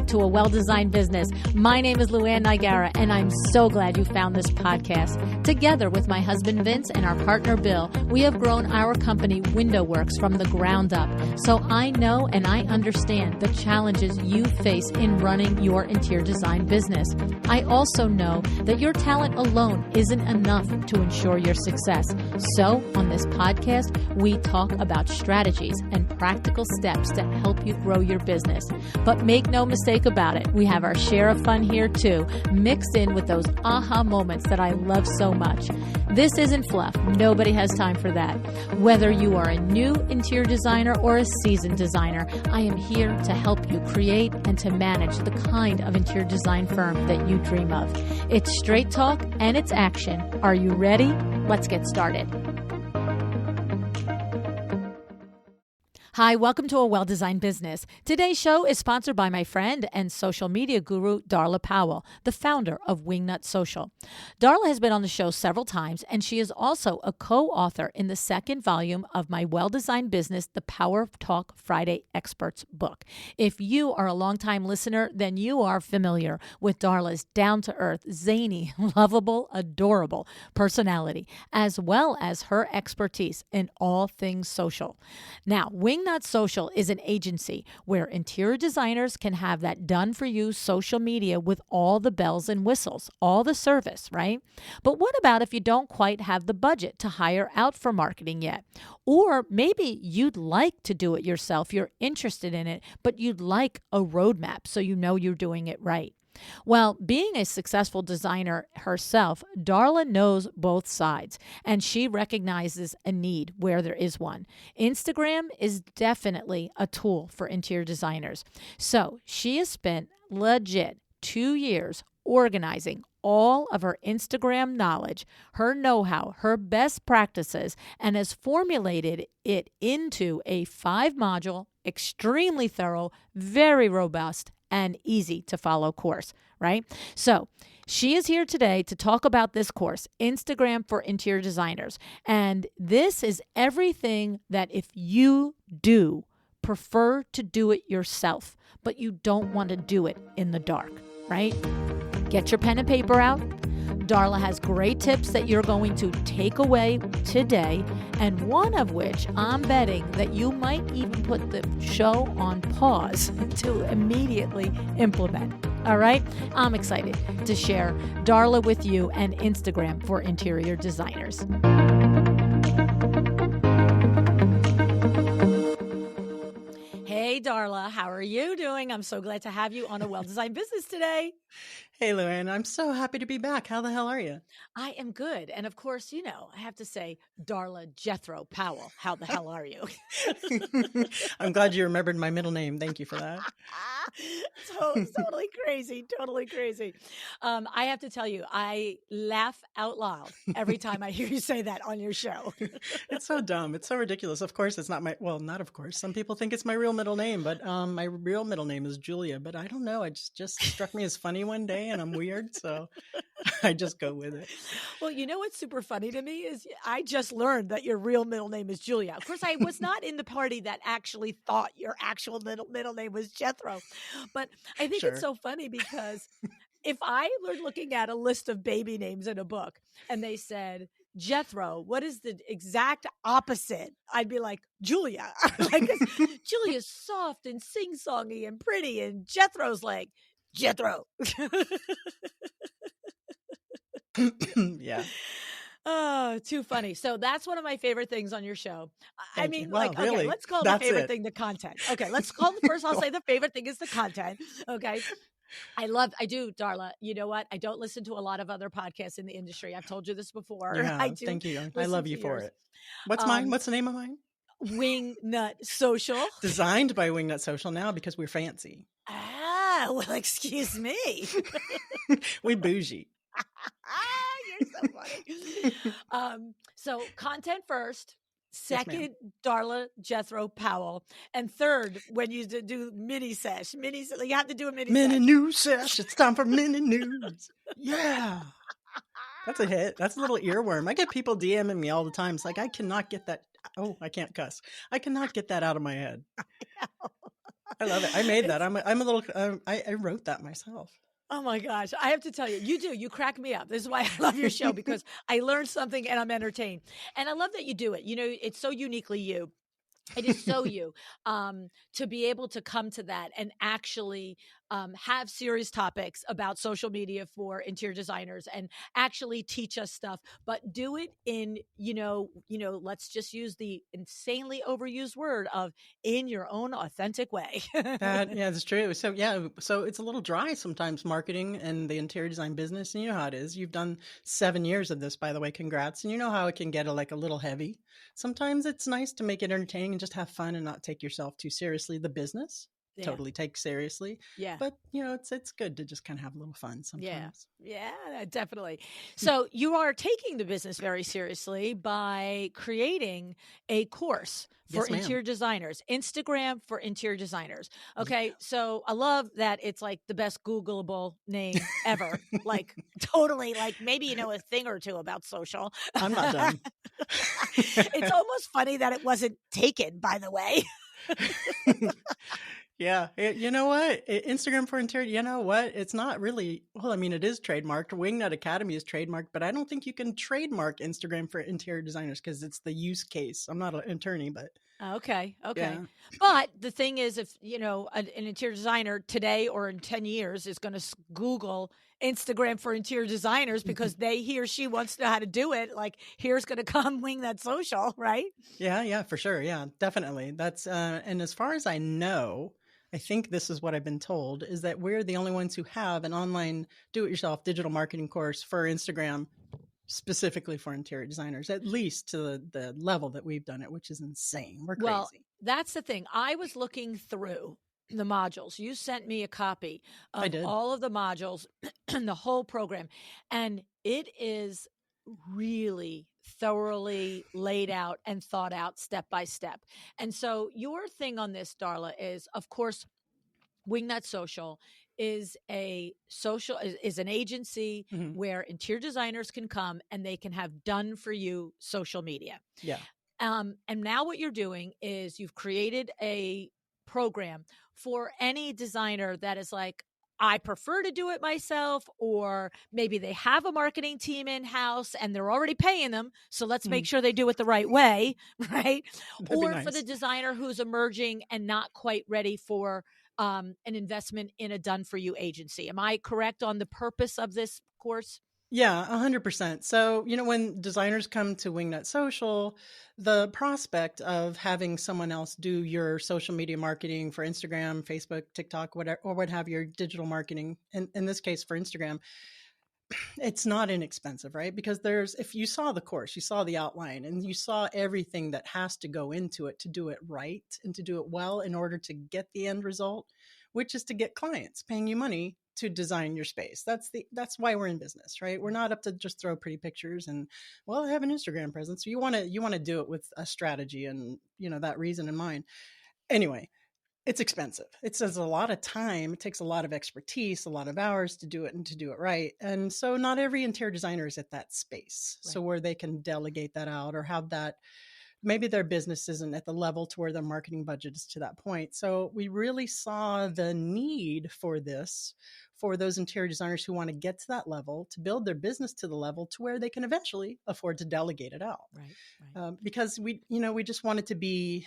back to A Well-Designed Business. My name is LuAnn Nigara, and I'm so glad you found this podcast. Together with my husband Vince and our partner Bill, we have grown our company WindowWorks from the ground up. So I know and I understand the challenges you face in running your interior design business. I also know that your talent alone isn't enough to ensure your success. So on this podcast, we talk about strategies and practical steps to help you grow your business. But make no mistake about it, we have our share of fun here too, mixed in with those aha moments that I love so much. This isn't fluff. Nobody has time for that. Whether you are a new interior designer or a seasoned designer, I am here to help you create and to manage the kind of interior design firm that you dream of. It's straight talk and it's action. Are you ready? Let's get started. Hi, welcome to A Well-Designed Business. Today's show is sponsored by my friend and social media guru, Darla Powell, the founder of Wingnut Social. Darla has been on the show several times, and she is also a co-author in the second volume of my Well-Designed Business, The Power of Talk Friday Experts book. If you are a longtime listener, then you are familiar with Darla's down-to-earth, zany, lovable, adorable personality, as well as her expertise in all things social. Now, Wingnut Social is an agency where interior designers can have that done-for-you social media with all the bells and whistles, all the service, right? But what about if you don't quite have the budget to hire out for marketing yet? Or maybe you'd like to do it yourself, you're interested in it, but you'd like a roadmap so you know you're doing it right. Well, being a successful designer herself, Darla knows both sides, and she recognizes a need where there is one. Instagram is definitely a tool for interior designers. So she has spent legit 2 years organizing all of her Instagram knowledge, her know-how, her best practices, and has formulated it into a 5-module, extremely thorough, very robust, and easy to follow course, right? So she is here today to talk about this course, Instagram for Interior Designers. And this is everything that if you do prefer to do it yourself, but you don't want to do it in the dark, right? Get your pen and paper out. Darla has great tips that you're going to take away today, and one of which I'm betting that you might even put the show on pause to immediately implement. All right? I'm excited to share Darla with you and Instagram for interior designers. Hey, Darla, how are you doing? I'm so glad to have you on A Well-Designed Business today. Hey, LuAnn, I'm so happy to be back. How the hell are you? I am good. And of course, you know, I have to say, Darla Jethro Powell, how the hell are you? I'm glad you remembered my middle name. Thank you for that. Totally crazy. Totally crazy. I have to tell you, I laugh out loud every time I hear you say that on your show. It's so dumb. It's so ridiculous. Of course, it's not not of course. Some people think it's my real middle name, but my real middle name is Julia. But I don't know. It just struck me as funny one day, and I'm weird, so I just go with it. Well, you know what's super funny to me is I just learned that your real middle name is Julia. Of course, I was not in the party that actually thought your actual middle name was Jethro. But I think It's so funny because if I were looking at a list of baby names in a book and they said, Jethro, what is the exact opposite? I'd be like, Julia. Like, Julia's soft and sing-songy and pretty, and Jethro's like, Jethro. Yeah. Oh, too funny. So that's one of my favorite things on your show. Thank you. Wow, okay, really? let's call the favorite thing the content. Okay, let's call first. I'll say the favorite thing is the content. Okay. I do, Darla. You know what? I don't listen to a lot of other podcasts in the industry. I've told you this before. Yeah, I do. Thank you. I love you for it. What's mine? What's the name of mine? Wingnut Social. Designed by Wingnut Social now because we're fancy. Ah, well, excuse me. We bougie. You're so funny. So content first. Second, yes, Darla Jethro Powell. And third, when you do mini sesh, you have to do a mini news sesh. It's time for mini news. Yeah. That's a hit. That's a little earworm. I get people DMing me all the time. It's like, I cannot get that. Oh, I can't cuss. I cannot get that out of my head. I love it. I made that. It's I'm a little. I wrote that myself. Oh my gosh. I have to tell you, you do. You crack me up. This is why I love your show because I learn something and I'm entertained. And I love that you do it. You know, it's so uniquely you. It is so you to be able to come to that and actually have serious topics about social media for interior designers and actually teach us stuff, but do it in, let's just use the insanely overused word of in your own authentic way. Yeah, that's true. So yeah, so it's a little dry sometimes marketing and the interior design business, and you know how it is. You've done 7 years of this, by the way. Congrats, and you know how it can get like a little heavy. Sometimes it's nice to make it entertaining and just have fun and not take yourself too seriously. The business Yeah. totally take seriously, Yeah. but it's good to just kind of have a little fun Yeah. sometimes. Yeah, definitely. So you are taking the business very seriously by creating a course for Yes, ma'am. interior designers, Instagram for interior designers. Yeah. Okay. So I love that it's like the best Googleable name ever. Like totally like maybe you know a thing or two about social. I'm not done. It's almost funny that it wasn't taken, by the way. Yeah. You know what? Instagram for interior, you know what? It's not really, well, I mean, it is trademarked. Wingnut Academy is trademarked, but I don't think you can trademark Instagram for interior designers because it's the use case. I'm not an attorney, but Okay. Okay. yeah. But the thing is, if, an interior designer today or in 10 years is going to Google Instagram for interior designers because he or she wants to know how to do it, like here's going to come Wingnut Social, right? Yeah, for sure. Yeah, definitely. That's, and as far as I know, I think this is what I've been told is that we're the only ones who have an online do-it-yourself digital marketing course for Instagram specifically for interior designers, at least to the level that we've done it, which is insane. We're Well, crazy. that's the thing. I was looking through the modules. You sent me a copy I of did. all of the modules and the whole program. And it is really thoroughly laid out and thought out step by step. And so your thing on this, Darla, is of course Wingnut Social is is an agency Mhm. where interior designers can come and they can have done for you social media. Yeah. And now what you're doing is you've created a program for any designer that is like, I prefer to do it myself, or maybe they have a marketing team in house and they're already paying them. So let's make Mhm. sure they do it the right way, right? That'd be Or for the nice. designer who's emerging and not quite ready for an investment in a done for you agency. Am I correct on the purpose of this course? Yeah, 100%. So, when designers come to Wingnut Social, the prospect of having someone else do your social media marketing for Instagram, Facebook, TikTok, whatever, or what have your digital marketing, in this case for Instagram, it's not inexpensive, right? Because if you saw the course, you saw the outline, and you saw everything that has to go into it to do it right and to do it well in order to get the end result, which is to get clients paying you money to design your space. That's why we're in business, right? We're not up to just throw pretty pictures and, well, I have an Instagram presence. So you want to do it with a strategy and, that reason in mind. Anyway, it's expensive. It says a lot of time. It takes a lot of expertise, a lot of hours to do it and to do it right. And so not every interior designer is at that space. Right. So where they can delegate that out or have that, maybe their business isn't at the level to where their marketing budget is to that point. So we really saw the need for this for those interior designers who want to get to that level, to build their business to the level to where they can eventually afford to delegate it out. Right. Because we just want it to be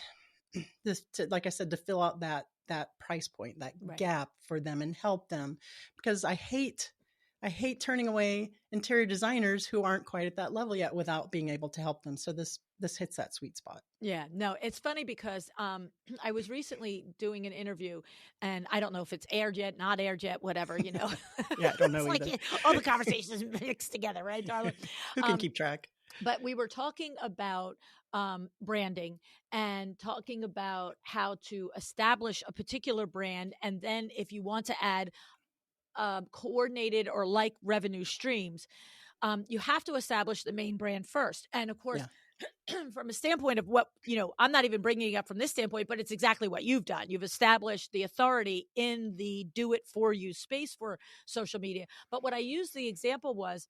like I said, to fill out that price point, that Right. gap for them and help them, because I hate turning away interior designers who aren't quite at that level yet without being able to help them. So this hits that sweet spot. Yeah, no, it's funny because I was recently doing an interview, and I don't know if it's aired yet, not aired yet, whatever, Yeah, I don't It's know like either. all the conversations mixed together, right, Darla? Who can Um, keep track? but we were talking about branding and talking about how to establish a particular brand, and then if you want to add coordinated or like revenue streams, you have to establish the main brand first. And of course, Yeah. from a standpoint of what, I'm not even bringing it up from this standpoint, but it's exactly what you've done. You've established the authority in the do it for you space for social media. But what I used the example was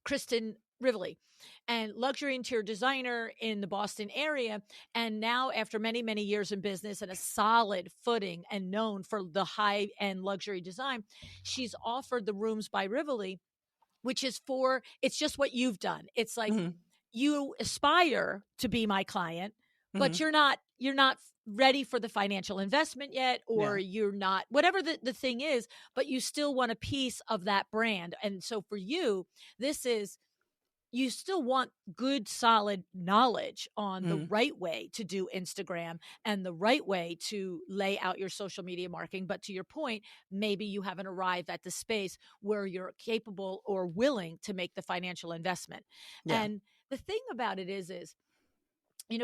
Kristen Rivoli, and luxury interior designer in the Boston area. And now, after many, many years in business and a solid footing and known for the high end luxury design, she's offered the Rooms by Rivoli, which is it's just what you've done. It's like Mm-hmm. you aspire to be my client, but Mm-hmm. you're not ready for the financial investment yet, or Yeah. you're not, whatever the thing is, but you still want a piece of that brand. And so for you, this is, you still want good, solid knowledge on the Mm-hmm. right way to do Instagram and the right way to lay out your social media marketing. But to your point, maybe you haven't arrived at the space where you're capable or willing to make the financial investment. Yeah. And the thing about it is,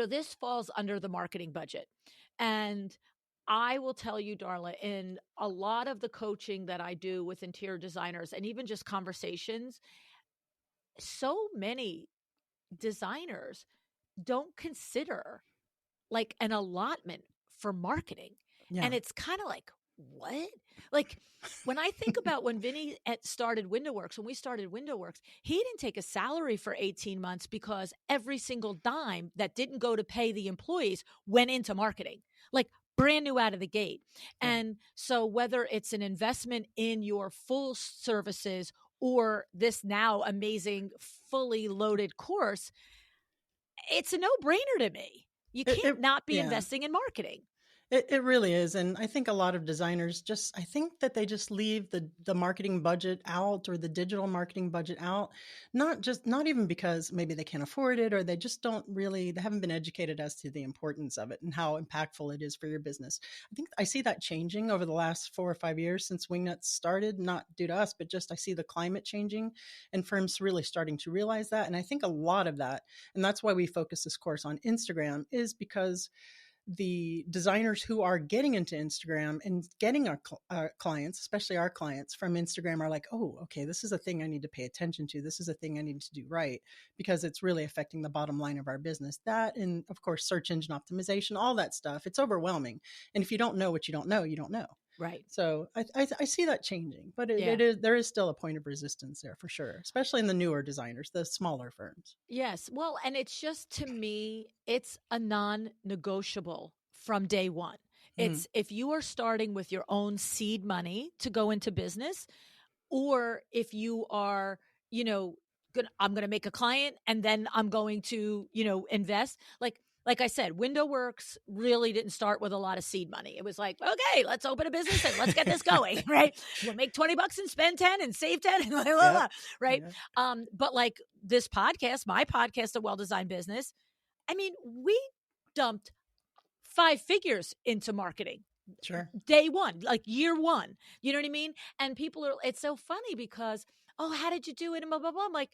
this falls under the marketing budget. And I will tell you, Darla, in a lot of the coaching that I do with interior designers and even just conversations, so many designers don't consider like an allotment for marketing. Yeah. And it's kind of like, what? Like when I think about when Vinny started WindowWorks, when we started WindowWorks, he didn't take a salary for 18 months because every single dime that didn't go to pay the employees went into marketing, like brand new out of the gate. Yeah. And so whether it's an investment in your full services or this now amazing fully loaded course, it's a no-brainer to me. You can't not be Yeah. investing in marketing. It really is. And I think a lot of designers I think that they just leave the marketing budget out, or the digital marketing budget out, not even because maybe they can't afford it, or they just they haven't been educated as to the importance of it and how impactful it is for your business. I think I see that changing over the last 4 or 5 years since Wingnut started, not due to us, but just I see the climate changing and firms really starting to realize that. And I think a lot of that, and that's why we focus this course on Instagram, is because the designers who are getting into Instagram and getting our clients, especially our clients from Instagram, are like, oh, okay, this is a thing I need to pay attention to. This is a thing I need to do right, because it's really affecting the bottom line of our business. That, and of course, search engine optimization, all that stuff. It's overwhelming. And if you don't know what you don't know, you don't know. Right. So I see that changing, but there is still a point of resistance there for sure, especially in the newer designers, the smaller firms. Yes. Well, and it's just, to me, it's a non-negotiable from day one. Mm-hmm. It's if you are starting with your own seed money to go into business, or if you are, I'm going to make a client and then I'm going to, invest. Like I said, WindowWorks really didn't start with a lot of seed money. It was like, okay, let's open a business and let's get this going, right? We'll make $20 and spend 10 and save 10 and blah, blah, blah, right? Yeah. But like this podcast, my podcast, A Well-Designed Business, I mean, we dumped 5 figures into marketing. Sure. Day one, like year one, you know what I mean? And people it's so funny because, oh, how did you do it? And blah, blah, blah. I'm like,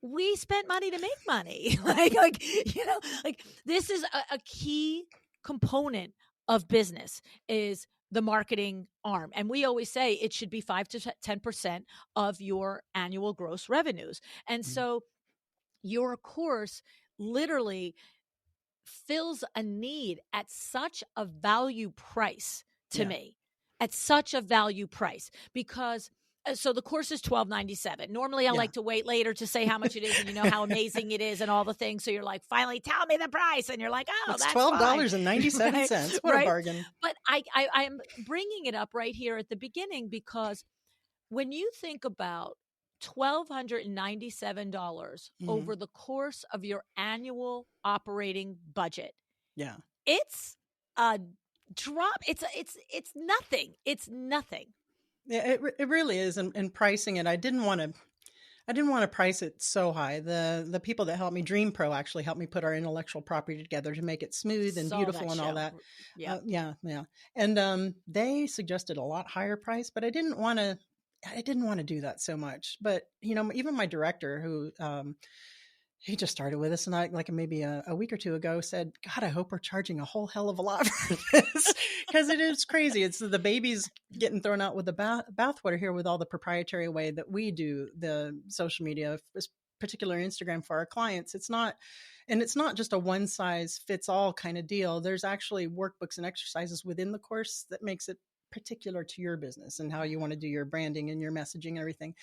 we spent money to make money. like, this is a key component of business, is the marketing arm. And we always say it should be 5 to 10% of your annual gross revenues. And so your course literally fills a need at such a value price to me, at such a value price, because so the course is $12.97. Normally I like to wait later to say how much it is, and how amazing it is and all the things. So you're like, finally tell me the price. And you're like, oh, it's that's $12.97. Right? What a bargain. But I'm bringing it up right here at the beginning because when you think about $1,297 over the course of your annual operating budget, it's a drop. It's nothing. It's nothing. Yeah, it really is. And pricing it, I didn't want to price it so high. The people that helped me, Dream Pro, actually helped me put our intellectual property together to make it smooth and beautiful and all that. Yeah. And they suggested a lot higher price, but I didn't want to do that so much. But even my director, who he just started with us, and I, like maybe a week or two ago, said, God, I hope we're charging a whole hell of a lot for this, because it is crazy. It's the baby's getting thrown out with the bathwater here with all the proprietary way that we do the social media, particular Instagram, for our clients. It's not just a one size fits all kind of deal. There's actually workbooks and exercises within the course that makes it particular to your business and how you want to do your branding and your messaging and everything.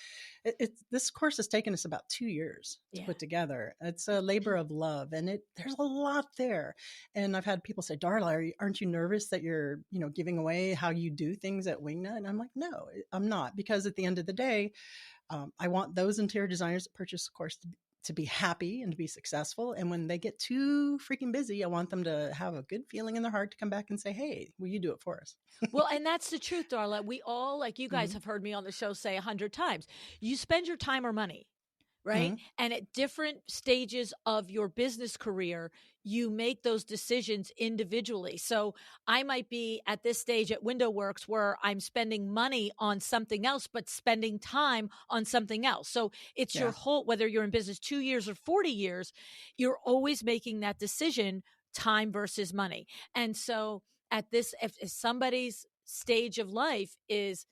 This course has taken us about 2 years to Yeah. put together. It's a labor of love, and there's a lot there. And I've had people say, Darla, aren't you nervous that you're, giving away how you do things at Wingnut? And I'm like, no, I'm not, because at the end of the day, I want those interior designers that purchase the course to be happy and to be successful. And when they get too freaking busy, I want them to have a good feeling in their heart to come back and say, hey, will you do it for us? Well, and that's the truth, Darla. We all, like you guys Mm-hmm. have heard me on the show say 100 times, you spend your time or money, right? Mm-hmm. And at different stages of your business career, you make those decisions individually. So I might be at this stage at Window Works where I'm spending money on something else, but spending time on something else. So it's your Yeah. whole, whether you're in business 2 years or 40 years, you're always making that decision, time versus money. And so at this, if somebody's stage of life is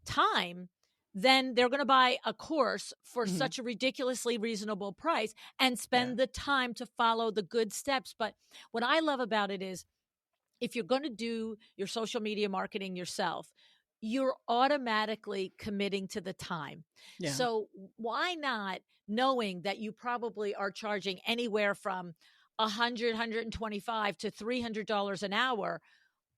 time, then they're going to buy a course for Mm-hmm. such a ridiculously reasonable price and Yeah. spend the time to follow the good steps. But what I love about it is if you're going to do your social media marketing yourself, you're automatically committing to the time. Yeah. So why not, knowing that you probably are charging anywhere from 100, 125 to $300 an hour,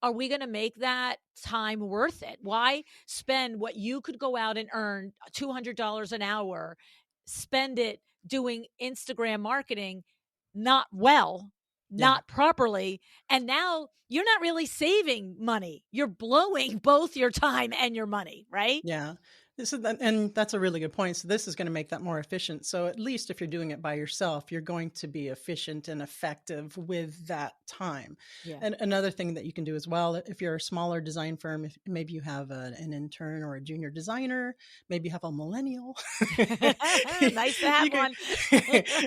are we going to make that time worth it? Why spend what you could go out and earn $200 an hour, spend it doing Instagram marketing, not well, Yeah. not properly, and now you're not really saving money. You're blowing both your time and your money, right? Yeah. And that's a really good point. So this is going to make that more efficient. So at least if you're doing it by yourself, you're going to be efficient and effective with that time. Yeah. And another thing that you can do as well, if you're a smaller design firm, if maybe you have an intern or a junior designer, maybe you have a millennial. Nice to have You can, one.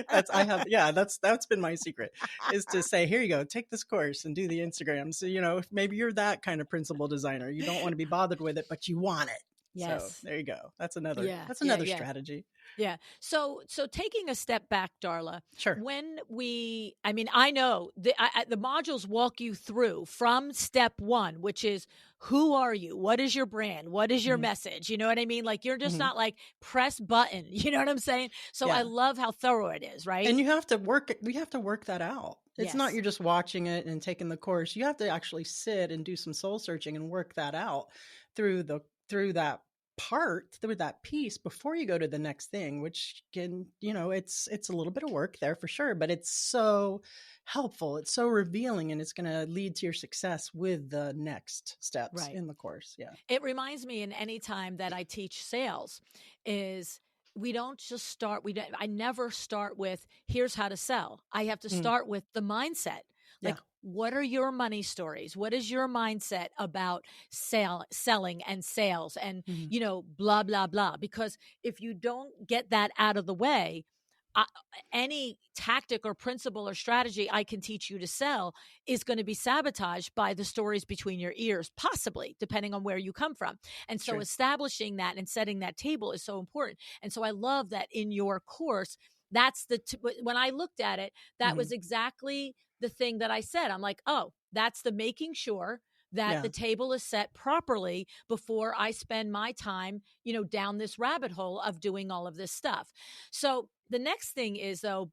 that's been my secret, is to say, here you go, take this course and do the Instagram. So, if maybe you're that kind of principal designer, you don't want to be bothered with it, but you want it. Yes. So there you go. That's another Yeah. strategy. Yeah. So taking a step back, Darla, Sure. I know the modules walk you through from step one, which is, who are you? What is your brand? What is your Mhm. message? You know what I mean? Like, you're just Mhm. not like press button. You know what I'm saying? So I Yeah. love how thorough it is, right? And you have to work that out. It's not Yes. you're just watching it and taking the course. You have to actually sit and do some soul searching and work that out through that piece before you go to the next thing, which can, it's a little bit of work there for sure, but it's so helpful. It's so revealing, and it's going to lead to your success with the next steps Right. in the course. Yeah. It reminds me, in any time that I teach sales, is we don't just start, I never start with, here's how to sell. I have to Mm. start with the mindset. Yeah. Like, what are your money stories? What is your mindset about selling and sales and, Mhm. blah, blah, blah. Because if you don't get that out of the way, any tactic or principle or strategy I can teach you to sell is going to be sabotaged by the stories between your ears, possibly, depending on where you come from. And so True. establishing that and setting that table is so important. And so I love that in your course, that's when I looked at it, that Mhm. was exactly the thing that I said. I'm like, oh, that's the making sure that Yeah. the table is set properly before I spend my time, down this rabbit hole of doing all of this stuff. So the next thing is, though,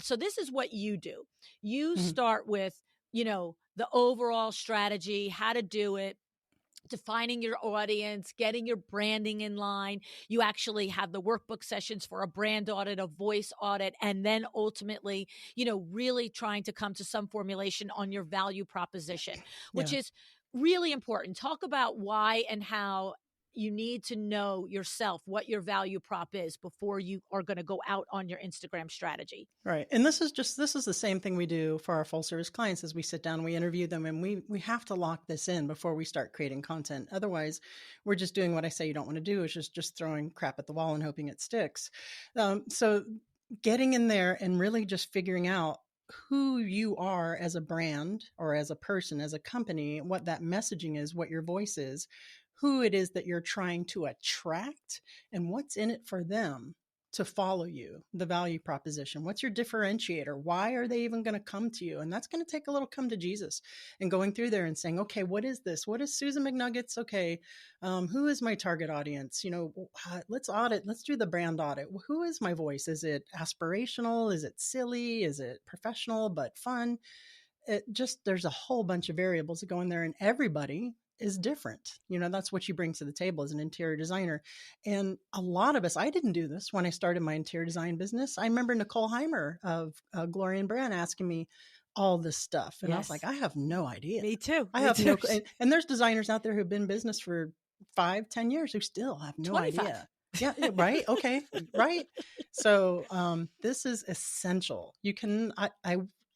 so this is what you do. You Mhm. start with, the overall strategy, how to do it, defining your audience, getting your branding in line. You actually have the workbook sessions for a brand audit, a voice audit, and then ultimately, really trying to come to some formulation on your value proposition, which Yeah. is really important. Talk about why and how you need to know yourself what your value prop is before you are going to go out on your Instagram strategy. Right. And this is the same thing we do for our full service clients. As we sit down, we interview them, and we have to lock this in before we start creating content. Otherwise, we're just doing what I say you don't want to do, which is just throwing crap at the wall and hoping it sticks. So getting in there and really just figuring out who you are as a brand or as a person, as a company, what that messaging is, what your voice is, who it is that you're trying to attract, and what's in it for them. to follow you, the value proposition? What's your differentiator? Why are they even going to come to you? And that's going to take a little come to Jesus and going through there and saying, okay, what is this? What is Susan McNuggets? Okay. Who is my target audience? Let's audit. Let's do the brand audit. Who is my voice? Is it aspirational? Is it silly? Is it professional but fun? There's a whole bunch of variables that go in there, and everybody is different. That's what you bring to the table as an interior designer. And a lot of us, I didn't do this when I started my interior design business. I remember Nicole Heimer of Gloria and Brand asking me all this stuff. And I was like, I have no idea. Me too. And there's designers out there who've been in business for 5-10 years who still have no 25. idea. Yeah. Right. Okay. Right. So this is essential. You can,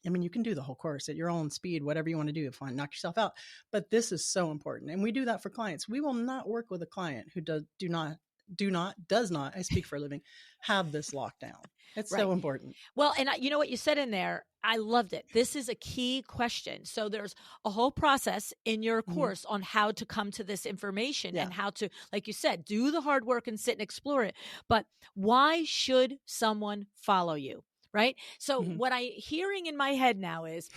you can do the whole course at your own speed, whatever you want to do, fine, knock yourself out. But this is so important. And we do that for clients. We will not work with a client who does not, I speak for a living, have this lockdown. It's so important. Well, and you know what you said in there, I loved it. This is a key question. So there's a whole process in your course on how to come to this information and how to, like you said, do the hard work and sit and explore it. But why should someone follow you? Right. So what I'm hearing in my head now is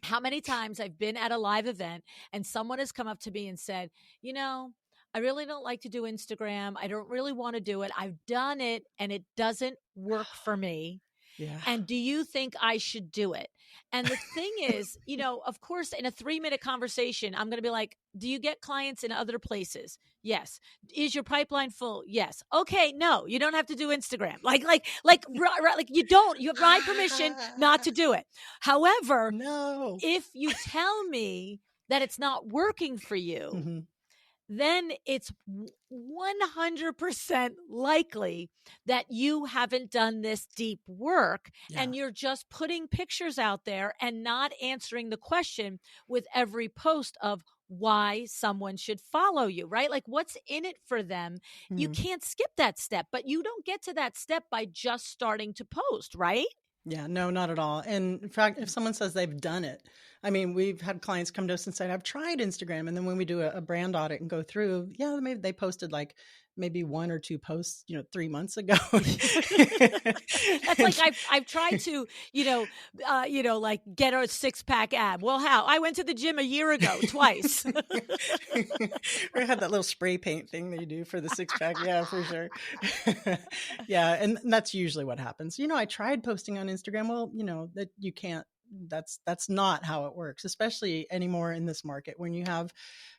how many times I've been at a live event and someone has come up to me and said, I really don't like to do Instagram. I don't really want to do it. I've done it and it doesn't work for me. Yeah. And do you think I should do it? And the thing is, of course, in a 3-minute conversation, I'm going to be like, do you get clients in other places? Yes. Is your pipeline full? Yes. Okay. No, you don't have to do Instagram. Like you don't, you have my permission not to do it. However, if you tell me that it's not working for you, then it's 100% likely that you haven't done this deep work and you're just putting pictures out there and not answering the question with every post of why someone should follow you, right? Like what's in it for them? You can't skip that step, but you don't get to that step by just starting to post, right? Yeah, no, not at all. And in fact, if someone says they've done it, we've had clients come to us and say, I've tried Instagram. And then when we do a brand audit and go through, maybe they posted maybe 1 or 2 posts, 3 months ago. That's like I've tried to, like get a 6-pack ab. Well, how? I went to the gym a year ago, twice. We had that little spray paint thing that you do for the 6-pack. Yeah, for sure. Yeah. And that's usually what happens. I tried posting on Instagram. Well, that you can't, that's not how it works, especially anymore in this market when you have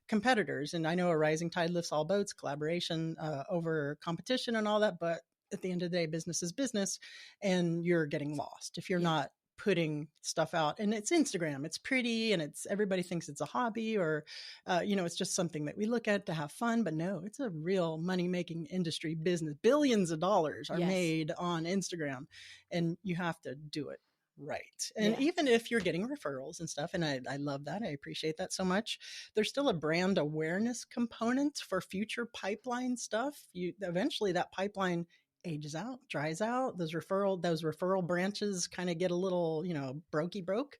competitors. And I know a rising tide lifts all boats, collaboration over competition and all that. But at the end of the day, business is business and you're getting lost if you're not putting stuff out. And it's Instagram, it's pretty and everybody thinks it's a hobby or, it's just something that we look at to have fun. But no, it's a real money-making industry business. Billions of dollars are made on Instagram and you have to do it right. And even if you're getting referrals and stuff, and I love that, I appreciate that so much, there's still a brand awareness component for future pipeline stuff. Eventually that pipeline ages out, dries out, those referral branches kind of get a little, broke.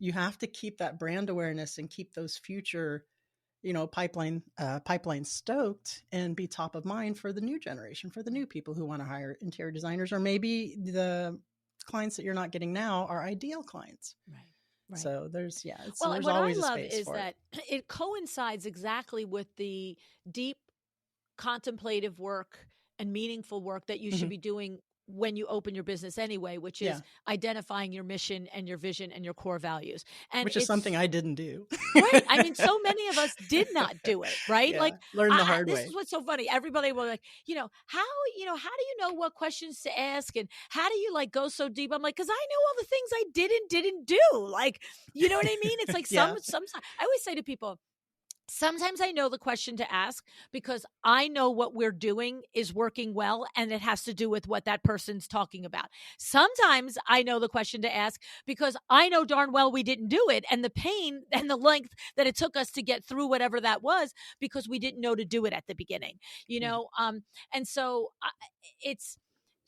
You have to keep that brand awareness and keep those future pipeline stoked and be top of mind for the new generation, for the new people who want to hire interior designers, or maybe the clients that you're not getting now are ideal clients. Right. So there's there's always a space for that it coincides exactly with the deep contemplative work and meaningful work that you should be doing when you open your business anyway, which is identifying your mission and your vision and your core values. And which is something I didn't do. Right. So many of us did not do it, right? Yeah, learn the hard way. This is what's so funny. Everybody will how do you know what questions to ask and how do you go so deep? I'm like, because I know all the things I didn't do. Like, you know what I mean? It's like sometimes I always say to people, sometimes I know the question to ask because I know what we're doing is working well and it has to do with what that person's talking about. Sometimes I know the question to ask because I know darn well we didn't do it and the pain and the length that it took us to get through whatever that was because we didn't know to do it at the beginning, and so it's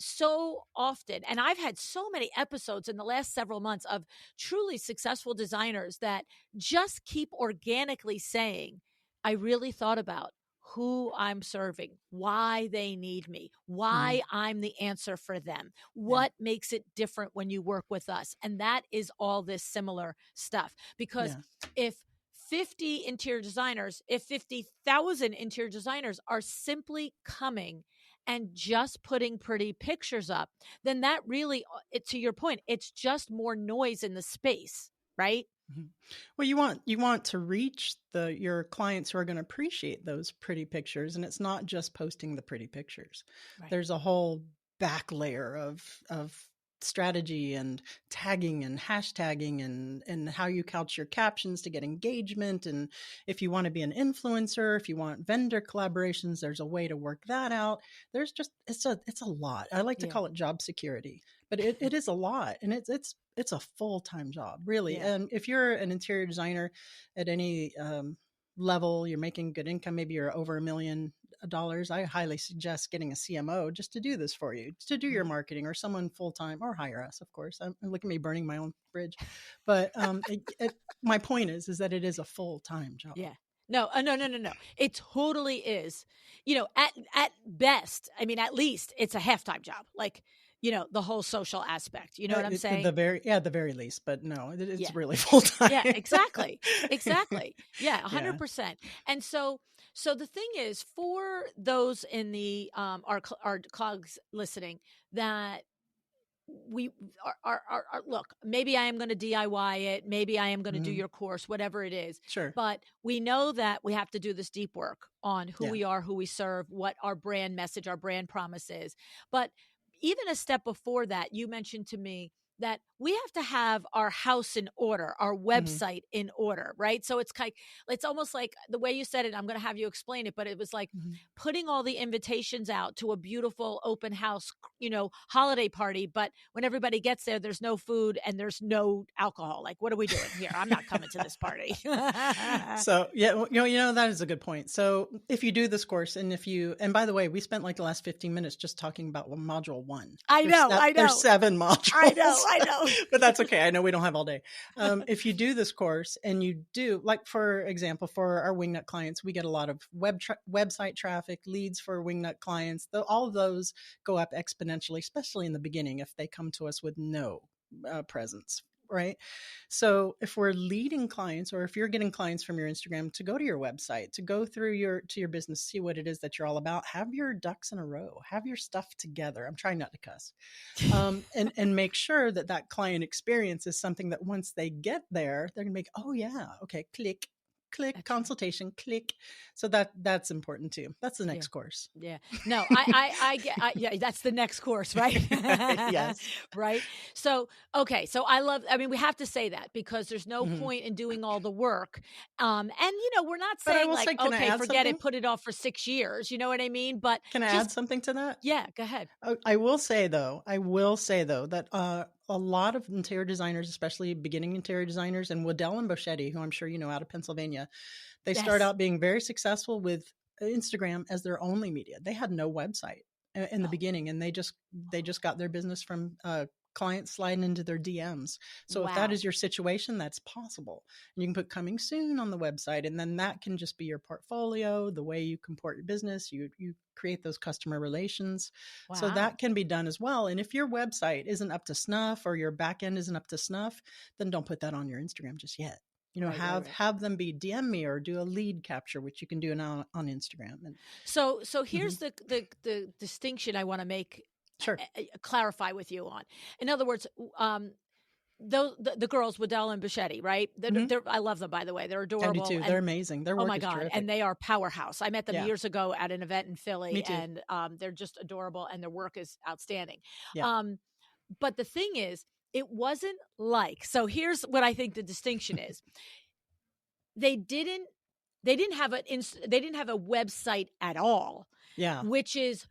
so often, and I've had so many episodes in the last several months of truly successful designers that just keep organically saying, I really thought about who I'm serving, why they need me, Mhm. why I'm the answer for them, Yeah. what makes it different when you work with us. And that is all this similar stuff. Because Yeah. if 50 interior designers, if 50,000 interior designers are simply coming and just putting pretty pictures up, then that really, to your point, it's just more noise in the space, right? Mhm. Well, you want to reach your clients who are going to appreciate those pretty pictures, and it's not just posting the pretty pictures. Right. There's a whole back layer of strategy and tagging and hashtagging and how you couch your captions to get engagement. And if you want to be an influencer, if you want vendor collaborations, there's a way to work that out. There's just it's a lot. I like to Yeah. call it job security, but it is a lot, and it's a full-time job, really. Yeah. And if you're an interior designer at any level, you're making good income, maybe you're over $1 million, I highly suggest getting a CMO just to do this for you, to do your Right. marketing, or someone full-time, or hire us, of course. Look at me burning my own bridge. But my point is that it is a full-time job. Yeah. No, no. It totally is. At best, I mean, at least it's a half-time job. Like, the whole social aspect. You know what I'm saying? The very least, but no, it's Yeah. really full-time. Yeah, exactly. Exactly. Yeah, Yeah. 100%. And so the thing is, for those in the our clogs listening, that we are look, maybe I am going to DIY it, maybe I am going to do Mhm. your course, whatever it is, Sure. but we know that we have to do this deep work on who Yeah. we are, who we serve, what our brand message, our brand promise is. But even a step before that, you mentioned to me that we have to have our house in order, our Mhm. website in order, right? So it's almost like the way you said it, I'm going to have you explain it, but it was like Mhm. putting all the invitations out to a beautiful open house, holiday party, but when everybody gets there, there's no food and there's no alcohol. Like, what are we doing here? I'm not coming to this party. So yeah, well, that is a good point. So if you do this course, and by the way, we spent like the last 15 minutes just talking about module 1. I know. There's 7 modules. I know. But that's okay. I know we don't have all day. If you do this course and you do, like, for example, for our Wingnut clients, we get a lot of website traffic, leads for Wingnut clients. All of those go up exponentially, especially in the beginning if they come to us with no presence. Right. So if we're leading clients, or if you're getting clients from your Instagram to go to your website, to go through your business, see what it is that you're all about, have your ducks in a row, have your stuff together. I'm trying not to cuss. And make sure that client experience is something that once they get there, they're going to make, oh yeah, okay, click, That's consultation, right. Click. So that's important too. That's the next course. Yeah. No, I get, yeah, that's the next course, right? Yes. Right. So, okay. So I mean, we have to say that because there's no Mhm. point in doing all the work. And we're not But I saying will like, say, can I okay, add forget something? it, put it off for 6 years. You know what I mean? But Can I just, add something to that? yeah, go ahead. I will say though that a lot of interior designers, especially beginning interior designers, and Waddell and Boschetti, who I'm sure you know out of Pennsylvania, they start Yes. out being very successful with Instagram as their only media. They had no website in the Oh, beginning, and they just got their business from clients sliding into their DMs. So if that wow. is your situation, that's possible. And you can put coming soon on the website, and then that can just be your portfolio, the way you comport your business. You create those customer relations. So Wow. that can be done as well. And if your website isn't up to snuff, or your back end isn't up to snuff, then don't put that on your Instagram just yet. Right. Have them be DM me, or do a lead capture, which you can do now on Instagram. And So Mhm. here's the distinction I want to make, Sure. clarify with you on. In other words, the girls, Waddell and Bichetti, right? Mhm. I love them, by the way. They're I do adorable, too. They're and amazing. Their oh work my is god, terrific. and they are powerhouse. I met them Yeah. years ago at an event in Me Philly, too. and they're just adorable, and their work is outstanding. Yeah. But the thing is, it wasn't like. So here's what I think the distinction is: they didn't have they didn't have a website at all, Yeah. which is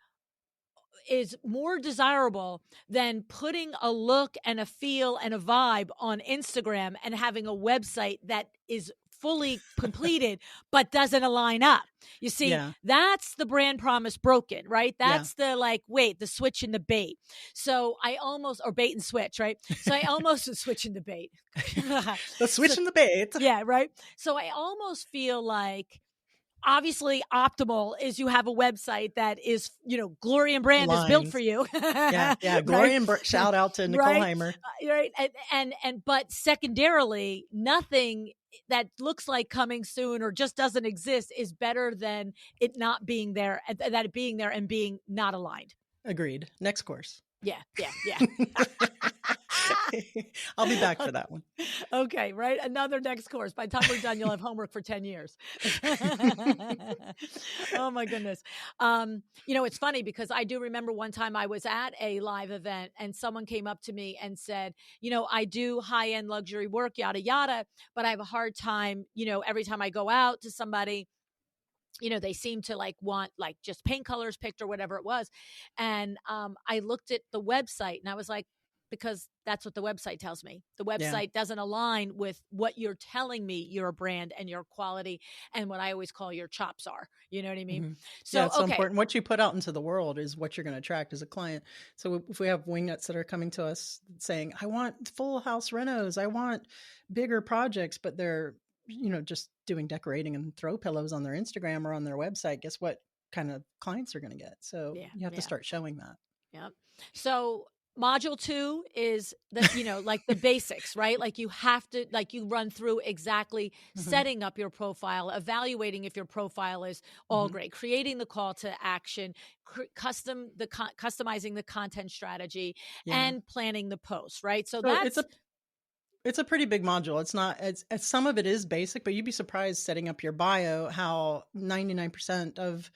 more desirable than putting a look and a feel and a vibe on Instagram and having a website that is fully completed but doesn't align up. You see, Yeah. that's the brand promise broken, right? Yeah. That's the the switch and the bait. So I almost, or bait and switch, right? So I almost switch and the bait. The switch and the bait. Yeah, right. So I almost feel like obviously optimal is you have a website that is, Glory and Brand is built for you. Yeah. Right? Glory and shout out to Nicole Right. Heimer. Right. But secondarily, nothing that looks like coming soon or just doesn't exist is better than it not being there, that it being there and being not aligned. Agreed. Next course. Yeah. I'll be back for that one. Okay, right? Another next course. By the time we're done, you'll have homework for 10 years. Oh my goodness. It's funny because I do remember one time I was at a live event and someone came up to me and said, I do high-end luxury work, yada, yada, but I have a hard time, every time I go out to somebody, they seem to want just paint colors picked or whatever it was. And I looked at the website and I was like, because that's what the website tells me. The website doesn't align with what you're telling me your brand and your quality and what I always call your chops are. You know what I mean? Mm-hmm. So it's so important. What you put out into the world is what you're going to attract as a client. So if we have wingnuts that are coming to us saying, I want full house renos, I want bigger projects, but they're, just doing decorating and throw pillows on their Instagram or on their website, guess what kind of clients they're going to get? So you have to start showing that. Yep. So module 2 is the, like the basics, right? Like you have to, you run through exactly setting up your profile, evaluating if your profile is all great, creating the call to action, customizing the content strategy and planning the post, right? So that's it's a pretty big module. It's not, it's some of it is basic, but you'd be surprised setting up your bio, how 99% of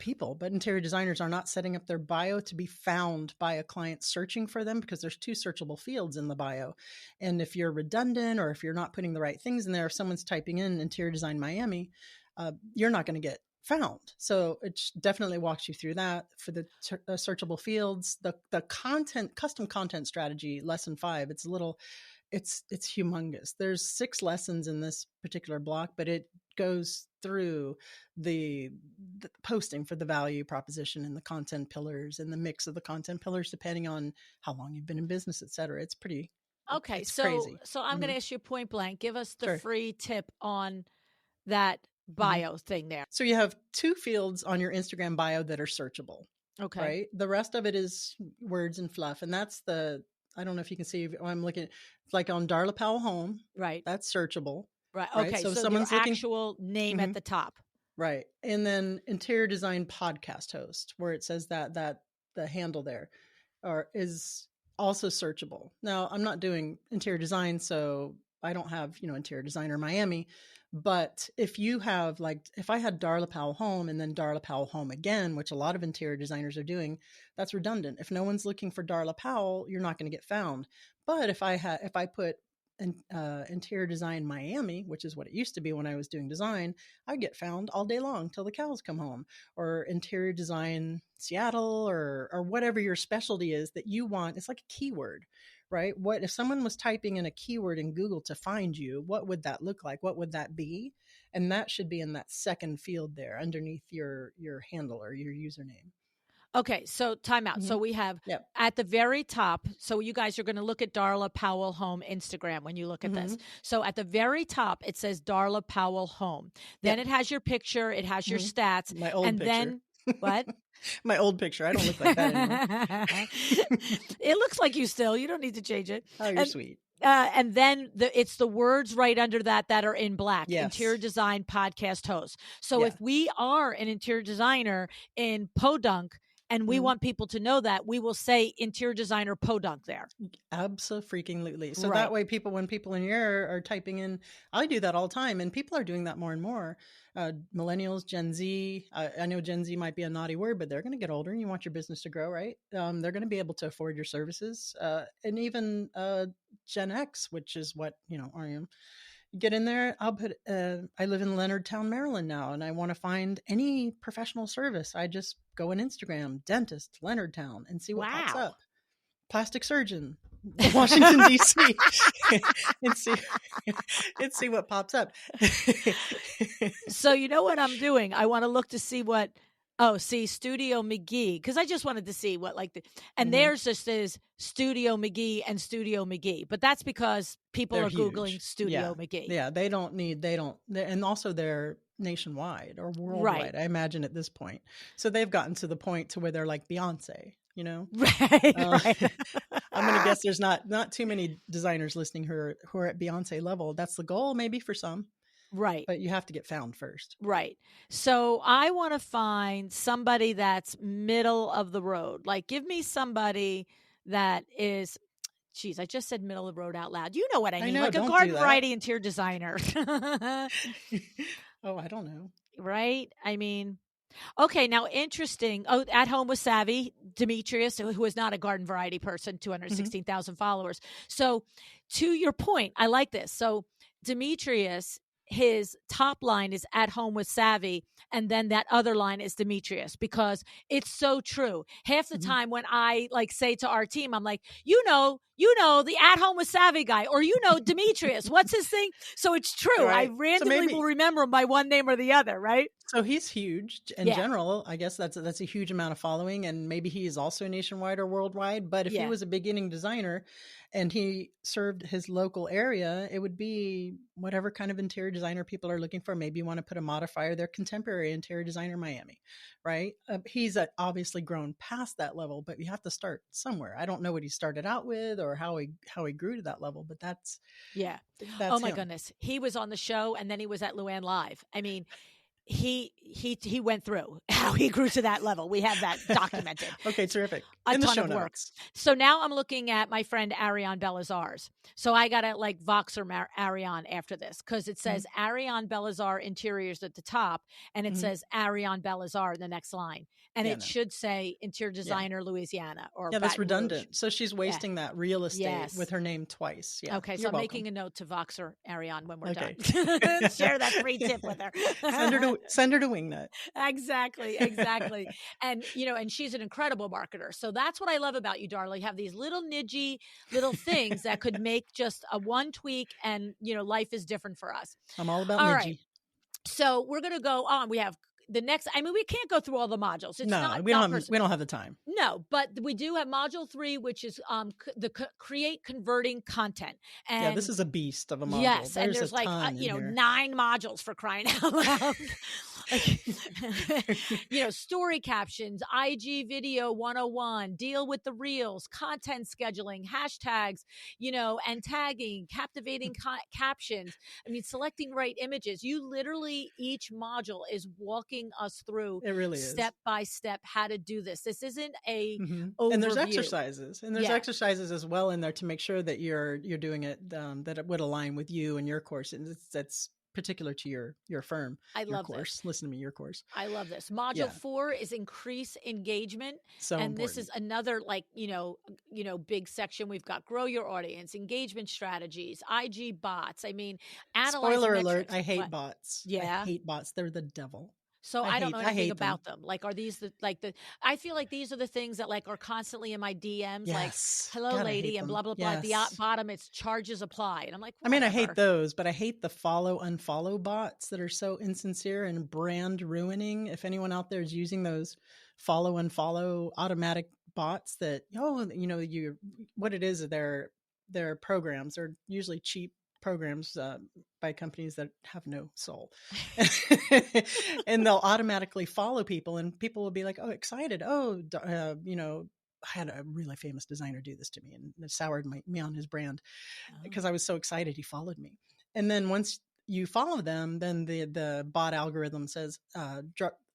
people, but interior designers are not setting up their bio to be found by a client searching for them, because there's 2 searchable fields in the bio. And if you're redundant or if you're not putting the right things in there, if someone's typing in interior design Miami, you're not going to get found. So it definitely walks you through that for the searchable fields. The content, custom content strategy, lesson 5, it's humongous. There's 6 lessons in this particular block, but it goes through the posting for the value proposition and the content pillars and the mix of the content pillars, depending on how long you've been in business, et cetera. It's pretty okay. It's so crazy. So I'm going to ask you point blank. Give us the Sure. free tip on that bio thing there. So you have 2 fields on your Instagram bio that are searchable. Okay. Right. The rest of it is words and fluff. And that's I don't know if you can see, if I'm looking, it's like on Darla Powell Home. Right. That's searchable. Right. Okay. Right? So someone's actual name at the top. Right. And then interior design podcast host, where it says that the handle there is also searchable. Now, I'm not doing interior design, so I don't have, interior designer Miami. But if you have, if I had Darla Powell Home and then Darla Powell Home again, which a lot of interior designers are doing, that's redundant. If no one's looking for Darla Powell, you're not going to get found. But if I put interior design Miami, which is what it used to be when I was doing design, I'd get found all day long till the cows come home. Or interior design Seattle, or whatever your specialty is that you want. It's like a keyword, right? What if someone was typing in a keyword in Google to find you? What would that look like? What would that be? And that should be in that second field there underneath your handle or your username. Okay, so time out. So we have at the very top, so you guys are going to look at Darla Powell Home Instagram when you look at this. So at the very top, it says Darla Powell Home. Then it has your picture, it has your stats. My old picture. Then what? My old picture. I don't look like that anymore. It looks like you still. You don't need to change it. Oh, you're sweet. And then it's the words right under that are in black. Yes. Interior design podcast host. So if we are an interior designer in Podunk, and we want people to know that, we will say interior designer Podunk there. Absolutely. So that way when people in here are typing in, I do that all the time, and people are doing that more and more. Millennials, Gen Z, I know Gen Z might be a naughty word, but they're going to get older and you want your business to grow, right? They're going to be able to afford your services. And even Gen X, which is what, I am. Get in there. I'll put, I live in Leonardtown, Maryland now, and I want to find any professional service. I just go on Instagram, dentist, Leonardtown, and see what pops up. Plastic surgeon, Washington, D.C. and see what pops up. So you know what I'm doing? I want to look to see what Oh, see, Studio McGee, because I just wanted to see what and Mhm. theirs just is Studio McGee and Studio McGee, but that's because people They're are Googling huge. Studio Yeah. McGee. Yeah, and also they're nationwide or Right. worldwide, I imagine at this point. So they've gotten to the point to where they're like Beyonce, you know? Right, Uh, right. I'm gonna guess there's not too many designers listening who are at Beyonce level. That's the goal, maybe for some, Right. but you have to get found first. Right. So I want to find somebody that's middle of the road. Like, give me somebody that is, geez, I just said middle of the road out loud. You know what I I mean? know, Like a don't do garden that. variety interior designer. Oh, I don't know. Right? I mean, okay, now interesting. Oh, at home with Savvy, Demetrius, who is not a garden variety person, Mhm. 216,000 followers. So, to your point, I like this. So, Demetrius, his top line is at home with Savvy, and then that other line is Demetrius because it's so true. Half the Mhm. time when I say to our team, I'm like, the at home with Savvy guy, or Demetrius, what's his thing? So it's true. I Right. So randomly will maybe remember him by one name or the other, right? so he's huge in Yeah. general. I guess that's a huge amount of following, and maybe he is also nationwide or worldwide. But if he Yeah. was a beginning designer and he served his local area, it would be whatever kind of interior designer people are looking for. Maybe you want to put a modifier there, contemporary interior designer Miami, right? He's obviously grown past that level, but you have to start somewhere. I don't know what he started out with or how he grew to that level, but Yeah. Oh that's my him. goodness. He was on the show and then he was at LuAnn Live. I mean, he went through how he grew to that level. We have that documented. Okay, terrific. A In the ton show of work. notes. So now I'm looking at my friend Ariane Belazar's. So I got to Voxer Ariane after this because it Mhm. says Ariane Belazar Interiors at the top and it Mhm. says Ariane Belazar in the next line. And Yeah, it no. should say Interior Yeah. Designer Louisiana or Yeah, that's Baton Rouge. redundant. So she's Yeah. wasting that real estate with Yes. her name twice. Yeah, Okay, so you're I'm making welcome. a note to Voxer Ariane when we're done. Okay. Share that free tip with her. Send her to Wingnut. Exactly, exactly. And and she's an incredible marketer. So that's what I love about you, Darla. You have these little nidgy little things that could make just a one tweak and life is different for us. I'm all about All right. Niji. So we're gonna go on. We have the next, I mean, we can't go through all the modules. It's No, not person. we don't have the time. No, but we do have module 3, which is create converting content. Yeah, this And is a beast of a module. yes, and There's a there's ton in here. 9 modules for crying out loud. Story captions, IG video 101, deal with the reels, content scheduling, hashtags, and tagging, captivating captions. I mean, selecting right images. You literally, each module is walking us through It really is. step by step how to do this. This isn't a Mhm. overview. And there's exercises, Yeah. exercises as well in there to make sure that you're doing it that it would align with you and your course, and that's particular to your firm. I your love course. this. Listen to me, your course. I love this. Module Yeah, 4 is increase engagement. so And this is important. another big section. We've got grow your audience, engagement strategies, IG bots. I mean, analyze Spoiler alert, metrics. I hate What? bots. I Yeah. hate bots. They're the devil. So I don't know I anything hate them. about them. Like, are these I feel like these are the things that are constantly in my DMs, Yes. hello God, I lady, hate and them. blah, blah, blah. At the Yes. bottom, it's charges apply. And I'm like, I mean, I hate whatever. those, but I hate the follow unfollow bots that are so insincere and brand ruining. If anyone out there is using those follow unfollow automatic bots that what it is, they're programs. They're usually cheap programs by companies that have no soul. And they'll automatically follow people, and people will be like, oh, excited. Oh, I had a really famous designer do this to me, and it soured me on his brand because I was so excited he followed me. And then once you follow them, then the bot algorithm says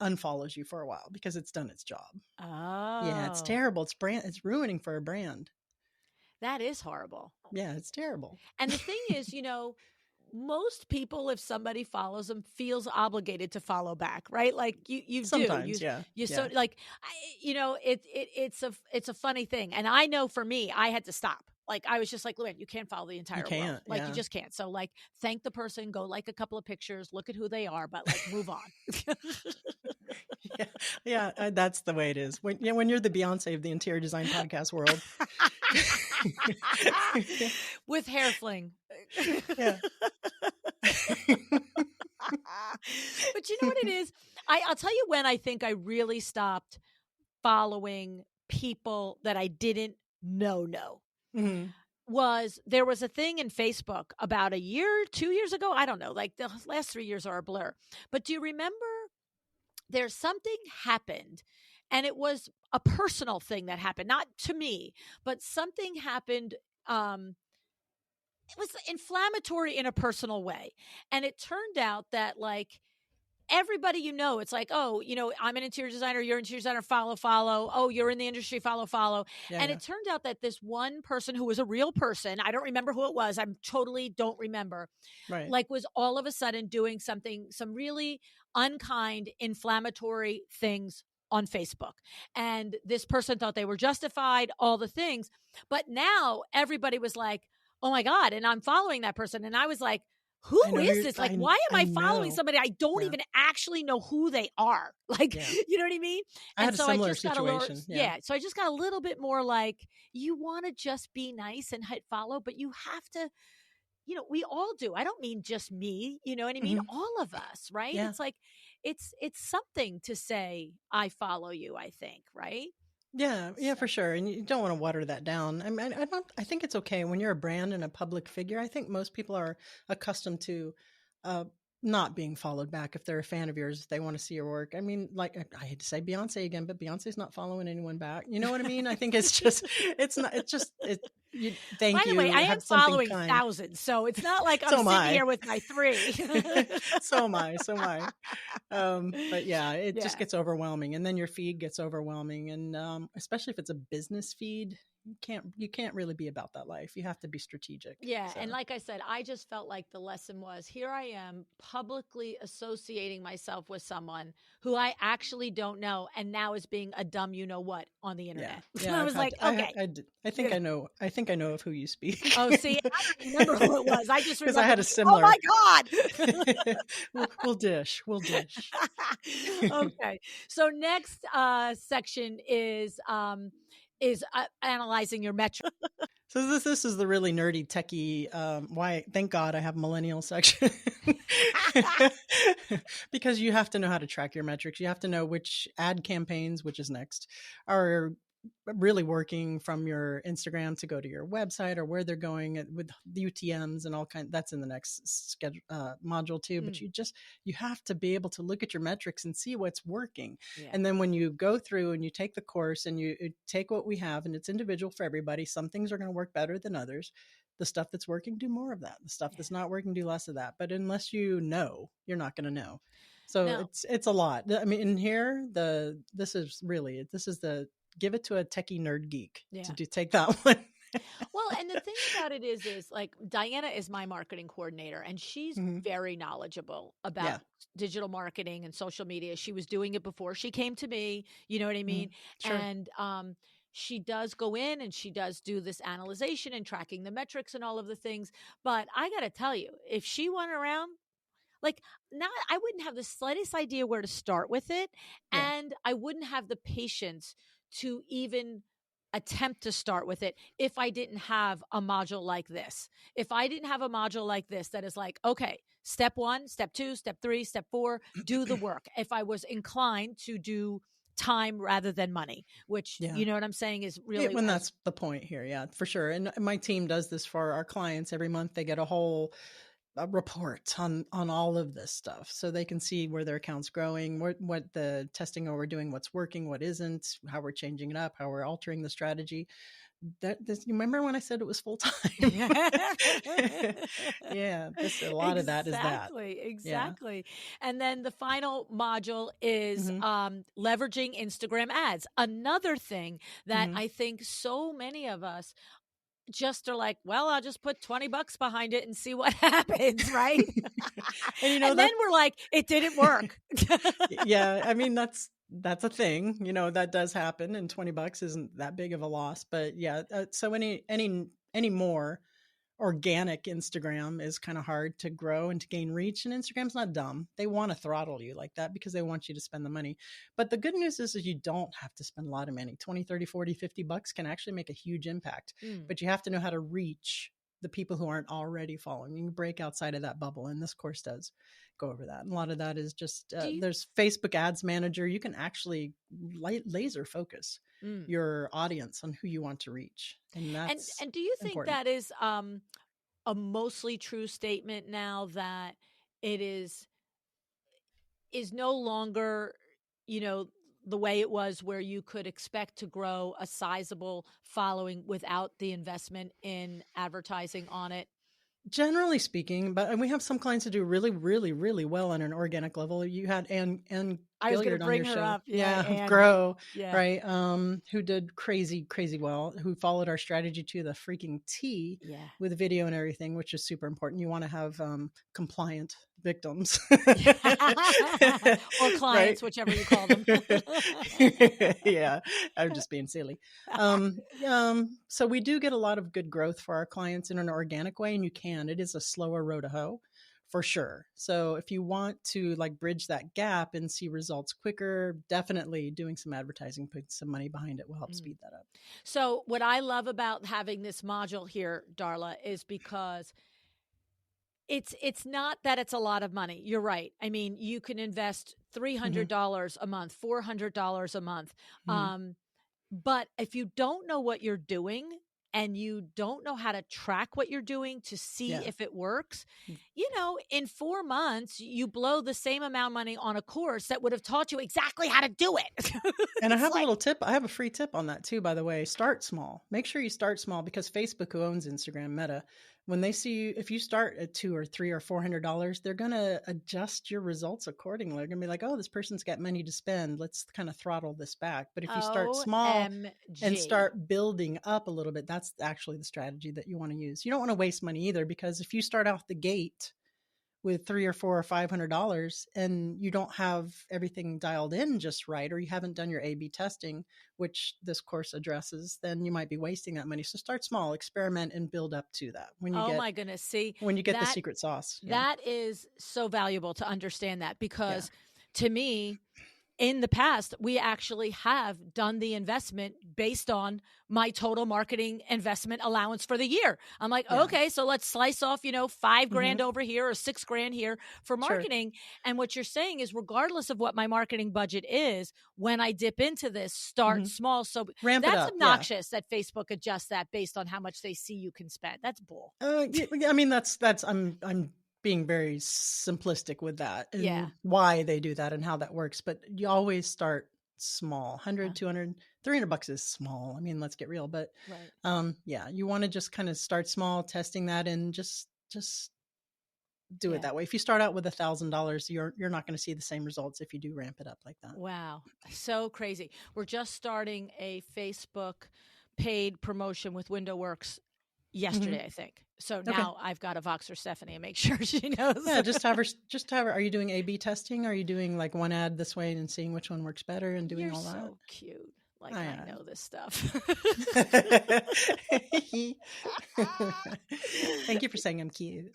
unfollows you for a while because it's done its job. Oh. Yeah, it's terrible. It's ruining for a brand. That is horrible. Yeah, it's terrible. And the thing is, most people, if somebody follows them, feels obligated to follow back, right? Like you Sometimes, do. yeah. So it's a funny thing. And I know for me, I had to stop. Like, I was just like, LuAnn, you can't follow the entire world. can't, Like, yeah. you just can't. So, thank the person, go like a couple of pictures, look at who they are, but move on. Yeah, that's the way it is. When you're the Beyonce of the interior design podcast world. With hair fling. Yeah. But you know what it is? I'll tell you when I think I really stopped following people that I didn't know. Mhm. There was a thing in Facebook about a year, 2 years ago. I don't know. Like the last 3 years are a blur. But do you remember there's something happened and it was a personal thing that happened, not to me, but something happened. It was inflammatory in a personal way. And it turned out that like everybody, it's like, oh, I'm an interior designer, you're an interior designer, follow. Oh, you're in the industry, follow. Yeah, And yeah. it turned out that this one person who was a real person, I don't remember who it was, I totally don't remember, Right. like was all of a sudden doing some really unkind, inflammatory things on Facebook. And this person thought they were justified, all the things. But now everybody was like, oh my God. And I'm following that person. And I was like, who I know is who this? Like, why am I I following know. somebody I don't Yeah. even actually know who they are? Like, Yeah. you know what I mean? I And had a so I similar just got a little, situation. Yeah. yeah. So I just got a little bit more like, you want to just be nice and hit follow, but you have to, we all do. I don't mean just me, you know what I mean? Mhm. All of us, right? Yeah. It's like, it's something to say, I follow you, I think, right? Yeah, yeah, So, for sure. And you don't want to water that down. I mean, I think it's okay when you're a brand and a public figure. I think most people are accustomed to uh, not being followed back if they're a fan of yours, if they want to see your work. I mean, like, I hate to say Beyonce again, but Beyonce's not following anyone back. You know what I mean? I think it's just, it's not, it's just, by thank the way, I you, am have something following kind. thousands, so it's not like I'm So am sitting I. here with my three. So am I. So am I. But yeah, it just Yeah. gets overwhelming, and then your feed gets overwhelming, and especially if it's a business feed, you can't really be about that life. You have to be strategic. Yeah. And So like I said, I just felt like the lesson was here I am publicly associating myself with someone who I actually don't know and now is being a dumb you know what on the yeah, internet. yeah, I I've was had like, to, okay. I think I know. I think I know of who you speak. Oh, see, I don't remember who it was. I just Because I remember had a thinking, oh similar. my God. We'll dish. We'll dish. Okay. So next section is analyzing your metrics. So this is the really nerdy techie. Why? Thank God I have millennial section because you have to know how to track your metrics. You have to know which ad campaigns, which is next, are really working from your Instagram to go to your website or where they're going with the UTMs and all kind. That's in the next schedule module too. But you have to be able to look at your metrics and see what's working. Yeah. And then when you go through and you take the course and you take what we have, and it's individual for everybody, some things are going to work better than others. The stuff that's working, do more of that. The stuff that's not working, do less of that. But unless you know, you're not going to know. So No. it's a lot. I mean, in here, this is the give it to a techie nerd geek to take that one. Well, and the thing about it is like Diana is my marketing coordinator and she's very knowledgeable about digital marketing and social media. She was doing it before she came to me, you know what I mean? Sure. And she does go in and she does do this analyzation and tracking the metrics and all of the things. But I got to tell you, if she went around, like, I wouldn't have the slightest idea where to start with it. Yeah. And I wouldn't have the patience to even attempt to start with it if I didn't have a module like this. If I didn't have a module like this that is like, okay, step 1, step 2, step 3, step 4, do the work. If I was inclined to do time rather than money, which you know what I'm saying is really when that's the point here. Yeah, for sure. And my team does this for our clients every month. They get a whole report on all of this stuff so they can see where their account's growing, what the testing we're doing, what's working, what isn't, how we're changing it up, how we're altering the strategy. You remember when I said it was full time? Yeah, a lot of that is that. Exactly. And then the final module is leveraging Instagram ads. Another thing that I think so many of us just are like, well, I'll just put $20 behind it and see what happens, right? And then we're like, it didn't work. Yeah, I mean that's a thing, that does happen, and $20 isn't that big of a loss. But yeah, so any more organic Instagram is kind of hard to grow and to gain reach, and Instagram's not dumb. They want to throttle you like that because they want you to spend the money. But the good news is you don't have to spend a lot of money. 20, 30, 40, $50 can actually make a huge impact. But you have to know how to reach the people who aren't already following. You can break outside of that bubble, and this course does go over that. And a lot of that is just there's Facebook Ads Manager. You can actually laser focus your audience on who you want to reach, and that's and do you think important. that is a mostly true statement now, that it is no longer, the way it was, where you could expect to grow a sizable following without the investment in advertising on it? Generally speaking, but we have some clients that do really, really, really well on an organic level. You had Anne I was going Gillyard to on bring your her show, up. Yeah, of and grOH, yeah, right? Who did crazy, crazy well. Who followed our strategy to the freaking T, yeah, with video and everything, which is super important. You want to have compliant victims, or right? clients, whichever you call them. Yeah, I'm just being silly. So we do get a lot of good growth for our clients in an organic way, and it is a slower road to hoe for sure. So if you want to like bridge that gap and see results quicker, definitely doing some advertising, putting some money behind it will help speed that up. So what I love about having this module here, Darla, is because it's not that it's a lot of money. You're right. I mean, you can invest $300 a month, $400 a month. Mm-hmm. But if you don't know what you're doing, and you don't know how to track what you're doing to see Yeah. if it works, in 4 months, you blow the same amount of money on a course that would have taught you exactly how to do it. And I have a little tip. I have a free tip on that too, by the way. Start small. Make sure you start small, because Facebook, who owns Instagram, Meta, when they see you, if you start at $200 or $300 or $400, they're going to adjust your results accordingly. They're going to be like, oh, this person's got money to spend. Let's kind of throttle this back. But if you start small and start building up a little bit, that's actually the strategy that you want to use. You don't want to waste money either, because if you start off the gate with $300 or $400 or $500 and you don't have everything dialed in just right, or you haven't done your A/B testing, which this course addresses, then you might be wasting that money. So start small, experiment, and build up to that. My goodness. See, when you get the secret sauce. That is so valuable to understand that, because to me, in the past, we actually have done the investment based on my total marketing investment allowance for the year. I'm like, okay, so let's slice off, $5,000 over here or $6,000 here for marketing. Sure. And what you're saying is, regardless of what my marketing budget is, when I dip into this, start small. So ramp it up. That's obnoxious that Facebook adjusts that based on how much they see you can spend. That's bull. I mean, that's I'm being very simplistic with that, and why they do that and how that works. But you always start small. 100, 200, $300 is small. I mean, let's get real. But you want to just kind of start small, testing that, and just do it that way. If you start out with $1,000, you're not going to see the same results if you do ramp it up like that. Wow. So crazy. We're just starting a Facebook paid promotion with WindowWorks yesterday, I think. So now I've got to Voxer Stephanie and make sure she knows. Yeah, just have her. Are you doing A/B testing? Are you doing like one ad this way and seeing which one works better and doing all that? So cute. Like, I know this stuff. Thank you for saying I'm cute.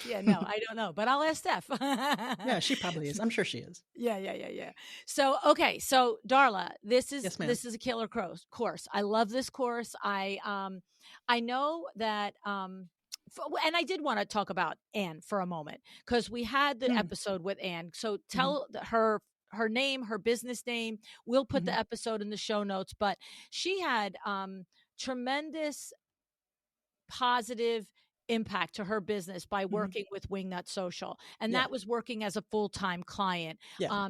Yeah, no, I don't know, but I'll ask Steph. Yeah, she probably is. I'm sure she is. Yeah. So, okay. So Darla, this is a killer course. I love this course. I know that, and I did want to talk about Anne for a moment, because we had the episode with Anne. So tell her name, her business name. We'll put the episode in the show notes, but she had tremendous positive impact to her business by working with Wingnut Social. And that was working as a full-time client. Yeah.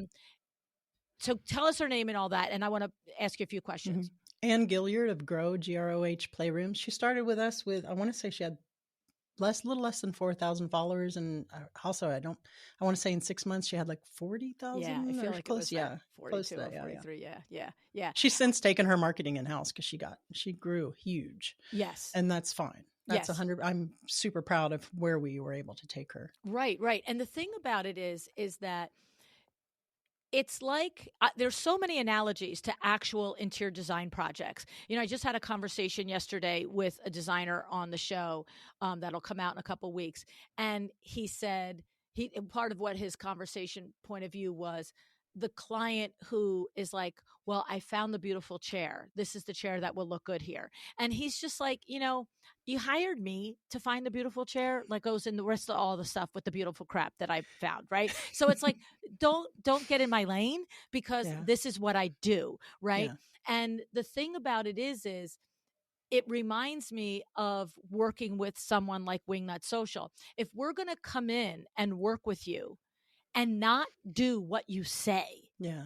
So tell us her name and all that. And I want to ask you a few questions. Anne Gillyard of grOH, grOH Playrooms. She started with us with, I want to say she had little less than 4,000 followers. And also, I want to say in 6 months, she had like 40,000. Yeah, I feel like close. It was like 42 close to that, or 43. Yeah. She's since taken her marketing in-house, because she grew huge. Yes. And that's fine. That's 100. I'm super proud of where we were able to take her. Right. And the thing about it is that it's like there's so many analogies to actual interior design projects. I just had a conversation yesterday with a designer on the show that'll come out in a couple weeks. And he said, part of what his conversation point of view was, the client who is like, well, I found the beautiful chair. This is the chair that will look good here. And he's just like, you hired me to find the beautiful chair, like goes in the rest of all the stuff with the beautiful crap that I found. Right. So it's like, don't get in my lane, because Yeah. this is what I do. Right. Yeah. And the thing about it is it reminds me of working with someone like Wingnut Social. If we're going to come in and work with you and not do what you say, Yeah.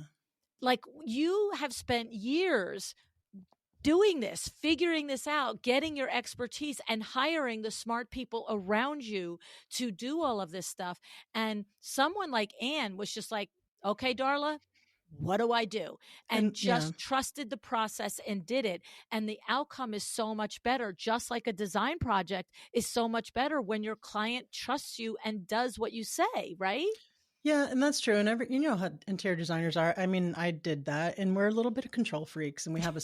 like you have spent years doing this, figuring this out, getting your expertise and hiring the smart people around you to do all of this stuff. And someone like Anne was just like, okay, Darla, what do I do? And And yeah. just trusted the process and did it. And the outcome is so much better. Just like a design project is so much better when your client trusts you and does what you say, right? Yeah, and that's true. And you know how interior designers are. I mean, I did that, and we're a little bit of control freaks, and we have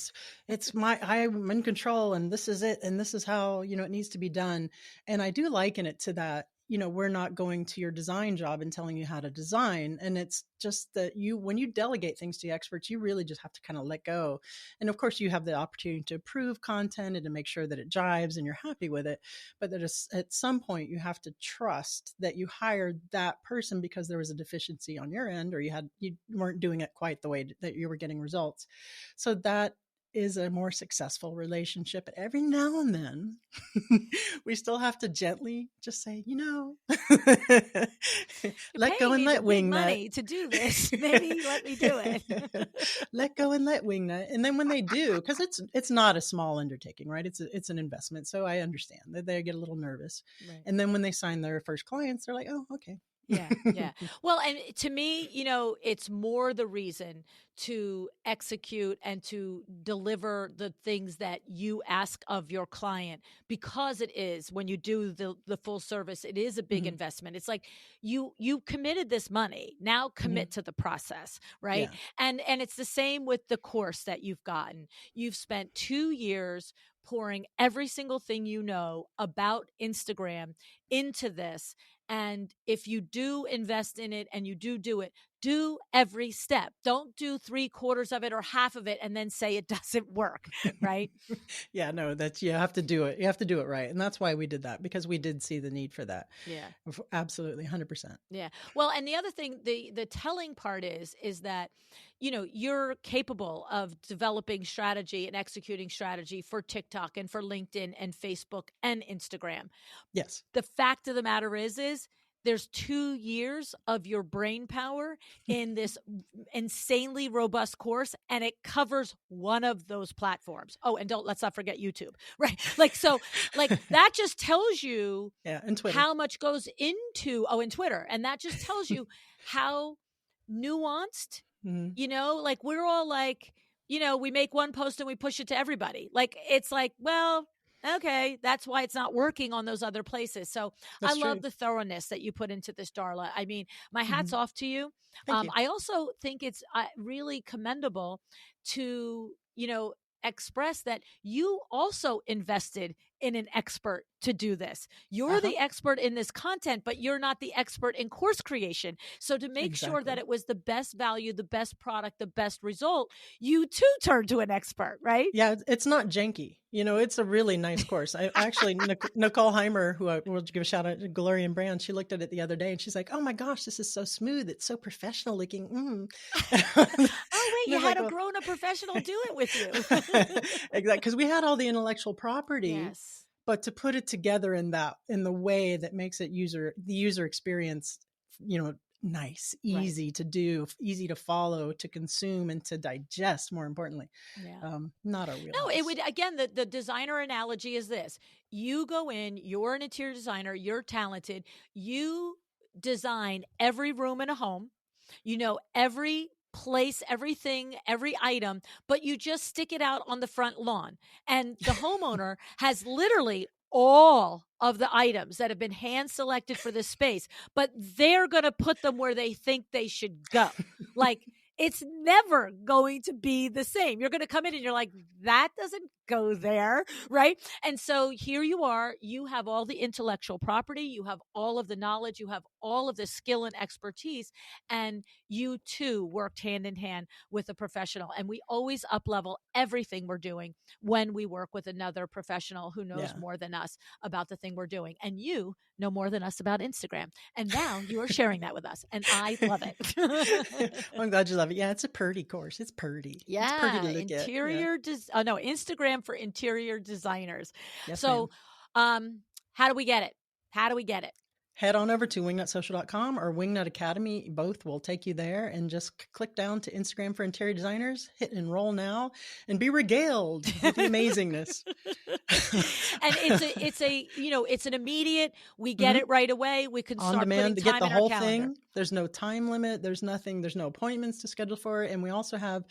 I'm in control, and this is it, and this is how, it needs to be done. And I do liken it to that. We're not going to your design job and telling you how to design. And it's just that when you delegate things to the experts, you really just have to kind of let go. And of course, you have the opportunity to approve content and to make sure that it jives and you're happy with it. But that at some point, you have to trust that you hired that person because there was a deficiency on your end, or you weren't doing it quite the way that you were getting results. So that is a more successful relationship. But every now and then we still have to gently just say, let go and let Wingnut money to do this. Maybe let me do it. Let go and let Wingnut. And then when they do, because it's not a small undertaking, right? It's an investment. So I understand that they get a little nervous. Right. And then when they sign their first clients, they're like, oh, okay. Yeah. Yeah. Well, and to me, it's more the reason to execute and to deliver the things that you ask of your client, because it is, when you do the full service, it is a big investment. It's like you committed this money, now commit to the process. Right. Yeah. And it's the same with the course that you've gotten. You've spent 2 years pouring every single thing you know about Instagram into this. And if you do invest in it and you do it, do every step. Don't do 3/4 of it or half of it and then say it doesn't work, right? Yeah, no, you have to do it. You have to do it right. And that's why we did that, because we did see the need for that. Yeah. Absolutely, 100%. Yeah. Well, and the other thing, the telling part is that, you're capable of developing strategy and executing strategy for TikTok and for LinkedIn and Facebook and Instagram. Yes. The fact of the matter is there's 2 years of your brain power in this insanely robust course, and it covers one of those platforms. Oh, and let's not forget YouTube, right? That just tells you and Twitter. How much goes into, and Twitter. And that just tells you how nuanced, we're all like, we make one post and we push it to everybody. It's like, well, okay, that's why it's not working on those other places. So I love the thoroughness that you put into this, Darla. I mean, my hat's off to you. Thank you. I also think it's really commendable to, express that you also invested in an expert to do this. You're the expert in this content, but you're not the expert in course creation. So to make sure that it was the best value, the best product, the best result, you too turned to an expert, right? Yeah, it's not janky. It's a really nice course. I actually, Nicole Heimer, who I will give a shout out to, Galarian Brand, she looked at it the other day and she's like, oh my gosh, this is so smooth. It's so professional looking. Oh, wait, you had a grown-up professional do it with you. Exactly. Because we had all the intellectual property. Yes. But to put it together in the way that makes it the user experience, nice, easy to do, easy to follow, to consume, and to digest, more importantly. Yeah. Not a real. No, it would, again, the designer analogy is this. You go in, you're an interior designer, you're talented, you design every room in a home, every place, everything, every item, but you just stick it out on the front lawn. And the homeowner has literally all of the items that have been hand selected for this space, but they're going to put them where they think they should go. It's never going to be the same. You're going to come in and you're like, that doesn't go there, right? And so here you are, you have all the intellectual property, you have all of the knowledge, you have all of the skill and expertise, and you too worked hand in hand with a professional. And we always up level everything we're doing when we work with another professional who knows Yeah. more than us about the thing we're doing. And you know more than us about Instagram. And now you are sharing that with us. And I love it. Well, I'm glad you love it. Yeah, it's a pretty course. It's pretty. It's pretty to Yeah, look at. Yeah. no, Instagram for interior designers. Yes, So, ma'am. how do we get it? How do we get it? Head on over to wingnutsocial.com or Wingnut Academy. Both will take you there, and just click down to Instagram for interior designers, hit enroll now, and be regaled with the amazingness. And it's an immediate, we get it right away. We can On start demand to putting get time the in whole our calendar. thing. There's no time limit. There's nothing. There's no appointments to schedule for it. And we also have,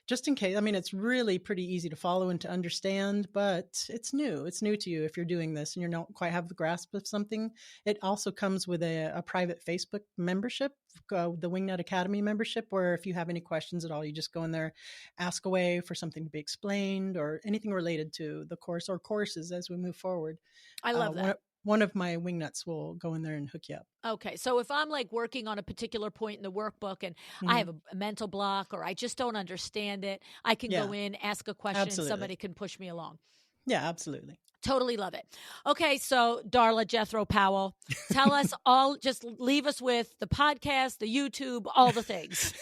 just in case, I mean, it's really pretty easy to follow and to understand, but it's new. It's new to you if you're doing this and you don't quite have the grasp of something. It also comes with a private Facebook membership, the Wingnut Academy membership, where if you have any questions at all, you just go in there, ask away for something to be explained or anything related to the course or courses as we move forward. I love that. One of my wingnuts will go in there and hook you up. Okay. So if I'm like working on a particular point in the workbook and I have a mental block or I just don't understand it, I can go in, ask a question, and somebody can push me along. Yeah, absolutely. Totally love it. Okay. So Darla Jethro Powell, tell us all, just leave us with the podcast, the YouTube, all the things.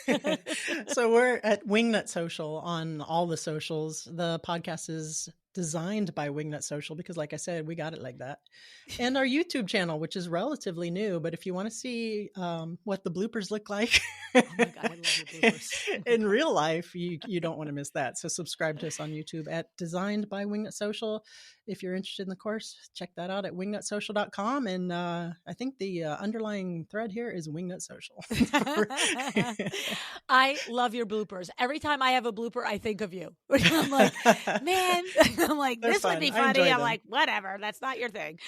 So we're at Wingnut Social on all the socials. The podcast is designed by Wingnut Social because, like I said, we got it like that. And our YouTube channel, which is relatively new, but if you want to see what the bloopers look like oh my God, I love your bloopers. in real life, you don't want to miss that. So subscribe to us on YouTube at Designed by Wingnut Social. If you're interested in the course, check that out at wingnutsocial.com. And I think the underlying thread here is Wingnut Social. I love your bloopers. Every time I have a blooper, I think of you. I'm like, man, I'm like, They're this fun. would be I funny. enjoy I'm them. like, whatever. That's not your thing.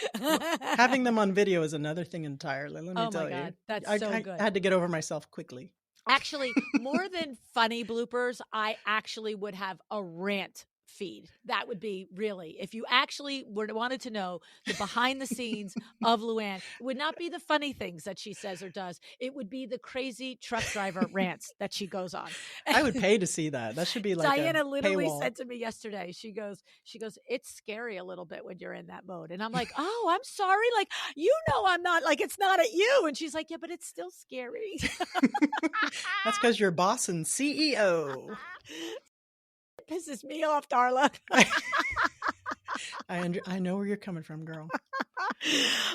Having them on video is another thing entirely. Let me Oh tell my God, you. that's I so good. had to get over myself quickly. Actually, more than funny bloopers, I actually would have a rant feed. That would be really, if you actually wanted to know the behind the scenes of LuAnn, it would not be the funny things that she says or does. It would be the crazy truck driver rants that she goes on. I would pay to see that. That should be like Diana a literally paywall. said to me yesterday, she goes, it's scary a little bit when you're in that mode. And I'm like, oh, I'm sorry. Like, I'm not, like, it's not at you. And she's like, yeah, but it's still scary. That's because you're boss and CEO. It pisses me off, Darla. I know where you're coming from, girl.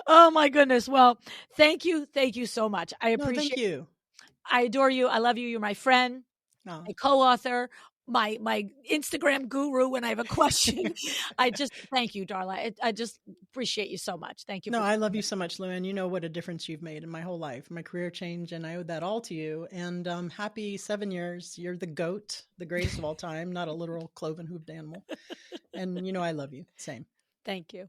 Oh my goodness. Well, thank you. Thank you so much. I appreciate Thank you. I adore you. I love you. You're my friend, No. my co-author, my Instagram guru when I have a question. I just thank you, Darla. I just appreciate you so much. Thank you. No, I love you so much, LuAnn. You know what a difference you've made in my whole life, my career change, and I owe that all to you. And happy 7 years. You're the GOAT, the greatest of all time, not a literal cloven hooved animal. And I love you. Same. Thank you.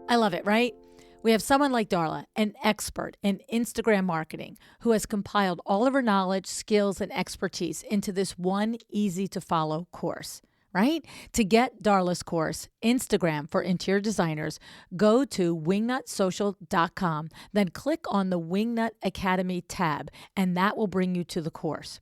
I love it, right? We have someone like Darla, an expert in Instagram marketing, who has compiled all of her knowledge, skills, and expertise into this one easy-to-follow course, right? To get Darla's course, Instagram for Interior Designers, go to wingnutsocial.com, then click on the Wingnut Academy tab, and that will bring you to the course.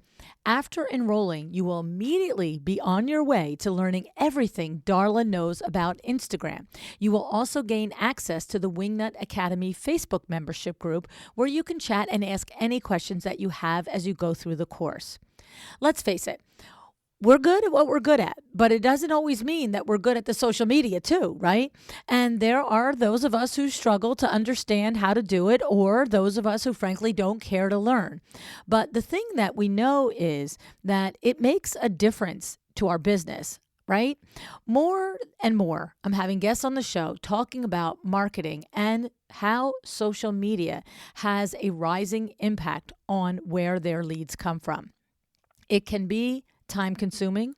After enrolling, you will immediately be on your way to learning everything Darla knows about Instagram. You will also gain access to the Wingnut Academy Facebook membership group where you can chat and ask any questions that you have as you go through the course. Let's face it. We're good at what we're good at, but it doesn't always mean that we're good at the social media too, right? And there are those of us who struggle to understand how to do it, or those of us who frankly don't care to learn. But the thing that we know is that it makes a difference to our business, right? More and more, I'm having guests on the show talking about marketing and how social media has a rising impact on where their leads come from. It can be time-consuming,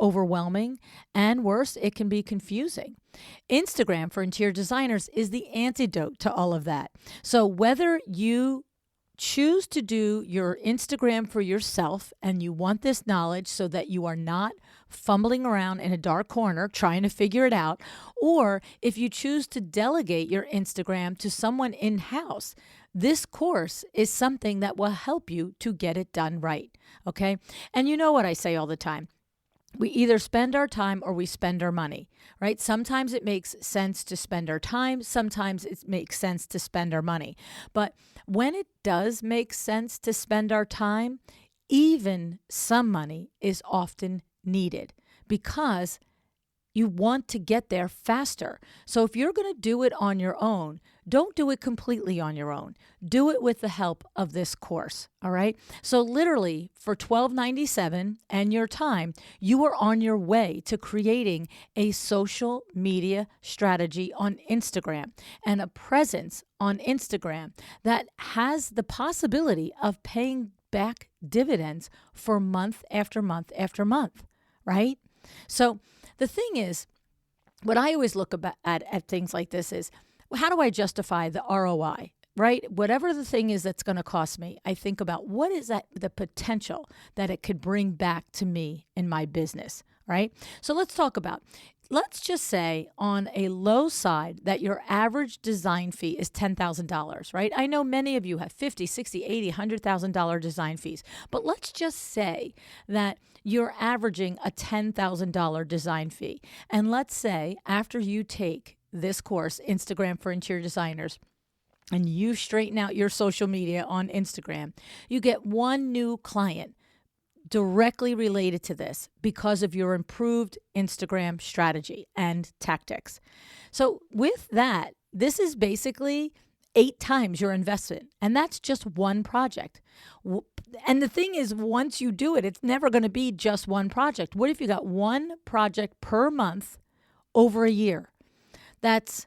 overwhelming, and worse, it can be confusing. Instagram for Interior Designers is the antidote to all of that. So whether you choose to do your Instagram for yourself and you want this knowledge so that you are not fumbling around in a dark corner trying to figure it out, or if you choose to delegate your Instagram to someone in-house, this course is something that will help you to get it done right, okay? And you know what I say all the time. We either spend our time or we spend our money, right? Sometimes it makes sense to spend our time. Sometimes it makes sense to spend our money. But when it does make sense to spend our time, even some money is often needed because you want to get there faster. So if you're going to do it on your own, don't do it completely on your own. Do it with the help of this course, all right? So literally for $12.97 and your time, you are on your way to creating a social media strategy on Instagram and a presence on Instagram that has the possibility of paying back dividends for month after month after month, right? So the thing is, what I always look at things like this is, how do I justify the ROI, right? Whatever the thing is that's going to cost me, I think about what is that the potential that it could bring back to me in my business, right? So let's just say on a low side that your average design fee is $10,000, right? I know many of you have $50,000, $60,000, $80,000, $100,000 design fees, but let's just say that you're averaging a $10,000 design fee. And let's say after you take this course, Instagram for Interior Designers, and you straighten out your social media on Instagram, you get one new client directly related to this because of your improved Instagram strategy and tactics. So with that, this is basically 8 times your investment, and that's just one project. And the thing is, once you do it, it's never going to be just one project. What if you got one project per month over a year? That's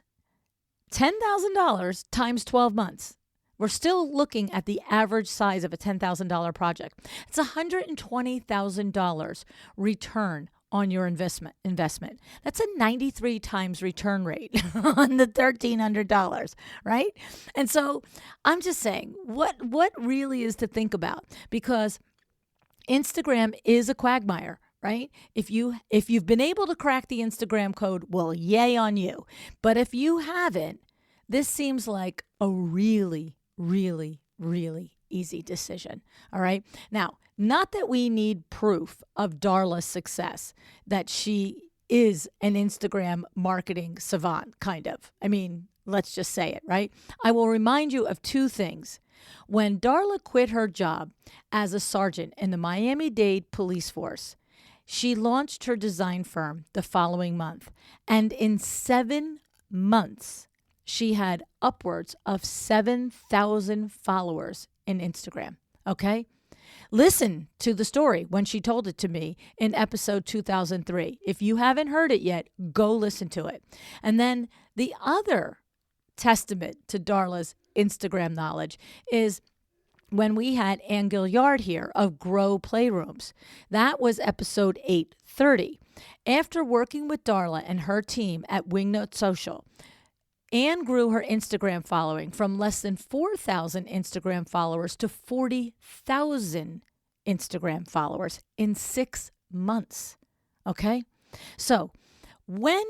$10,000 times 12 months. We're still looking at the average size of a $10,000 project. It's $120,000 return on your investment. That's a 93 times return rate on the $1,300, right? And so I'm just saying, what really is to think about? Because Instagram is a quagmire, right? If you've been able to crack the Instagram code, well, yay on you. But if you haven't, this seems like a really, really, really easy decision. All right. Now, not that we need proof of Darla's success, that she is an Instagram marketing savant, kind of. I mean, let's just say it, right? I will remind you of 2 things. When Darla quit her job as a sergeant in the Miami-Dade police force, she launched her design firm the following month. And in 7 months, she had upwards of 7,000 followers in Instagram, okay? Listen to the story when she told it to me in episode 2003. If you haven't heard it yet, go listen to it. And then the other testament to Darla's Instagram knowledge is when we had Anne Gillyard here of Grow Playrooms. That was episode 830. After working with Darla and her team at Wingnut Social, Anne grew her Instagram following from less than 4,000 Instagram followers to 40,000 Instagram followers in 6 months. Okay? So when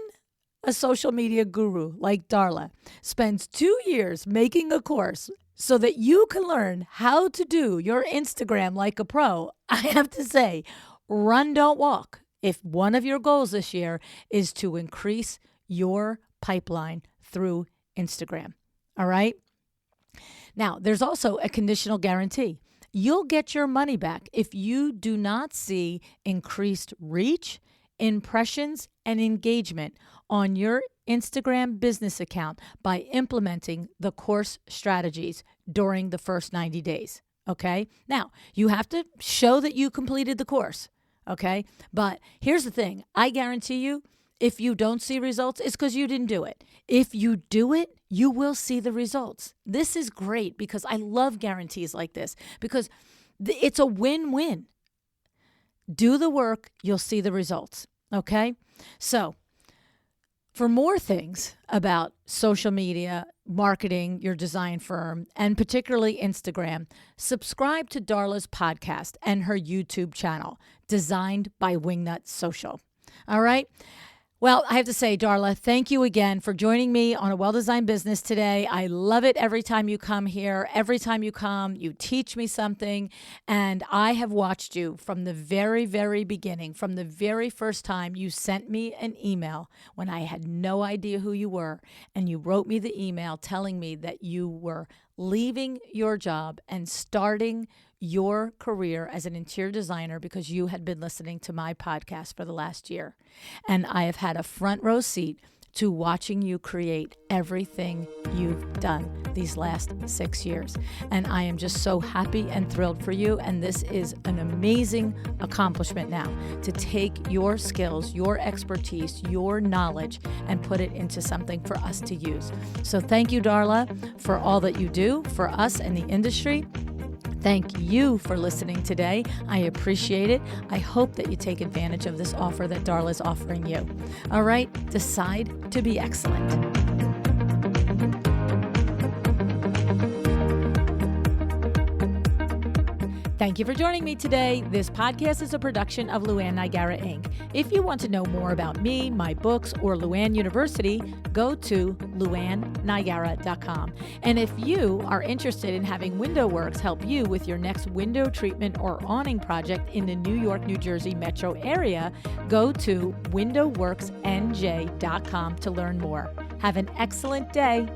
a social media guru like Darla spends 2 years making a course so that you can learn how to do your Instagram like a pro, I have to say, run, don't walk. If one of your goals this year is to increase your pipeline through Instagram. All right. Now, there's also a conditional guarantee. You'll get your money back if you do not see increased reach, impressions, and engagement on your Instagram business account by implementing the course strategies during the first 90 days. Okay. Now, you have to show that you completed the course. Okay. But here's the thing. I guarantee you, if you don't see results, it's because you didn't do it. If you do it, you will see the results. This is great because I love guarantees like this because it's a win-win. Do the work, you'll see the results. Okay? So For more things about social media, marketing, your design firm, and particularly Instagram, subscribe to Darla's podcast and her YouTube channel, Designed by Wingnut Social. All right? Well, I have to say, Darla, thank you again for joining me on A Well-Designed Business today. I love it every time you come here. Every time you come, you teach me something. And I have watched you from the very, very beginning, from the very first time you sent me an email when I had no idea who you were. And you wrote me the email telling me that you were leaving your job and starting your career as an interior designer because you had been listening to my podcast for the last year. And I have had a front row seat to watching you create everything you've done these last 6 years. And I am just so happy and thrilled for you. And this is an amazing accomplishment now to take your skills, your expertise, your knowledge, and put it into something for us to use. So thank you, Darla, for all that you do for us and the industry. Thank you for listening today. I appreciate it. I hope that you take advantage of this offer that Darla is offering you. All right, decide to be excellent. Thank you for joining me today. This podcast is a production of LuAnn Nigara, Inc. If you want to know more about me, my books, or LuAnn University, go to LuAnnNigara.com. And if you are interested in having WindowWorks help you with your next window treatment or awning project in the New York, New Jersey metro area, go to WindowWorksNJ.com to learn more. Have an excellent day.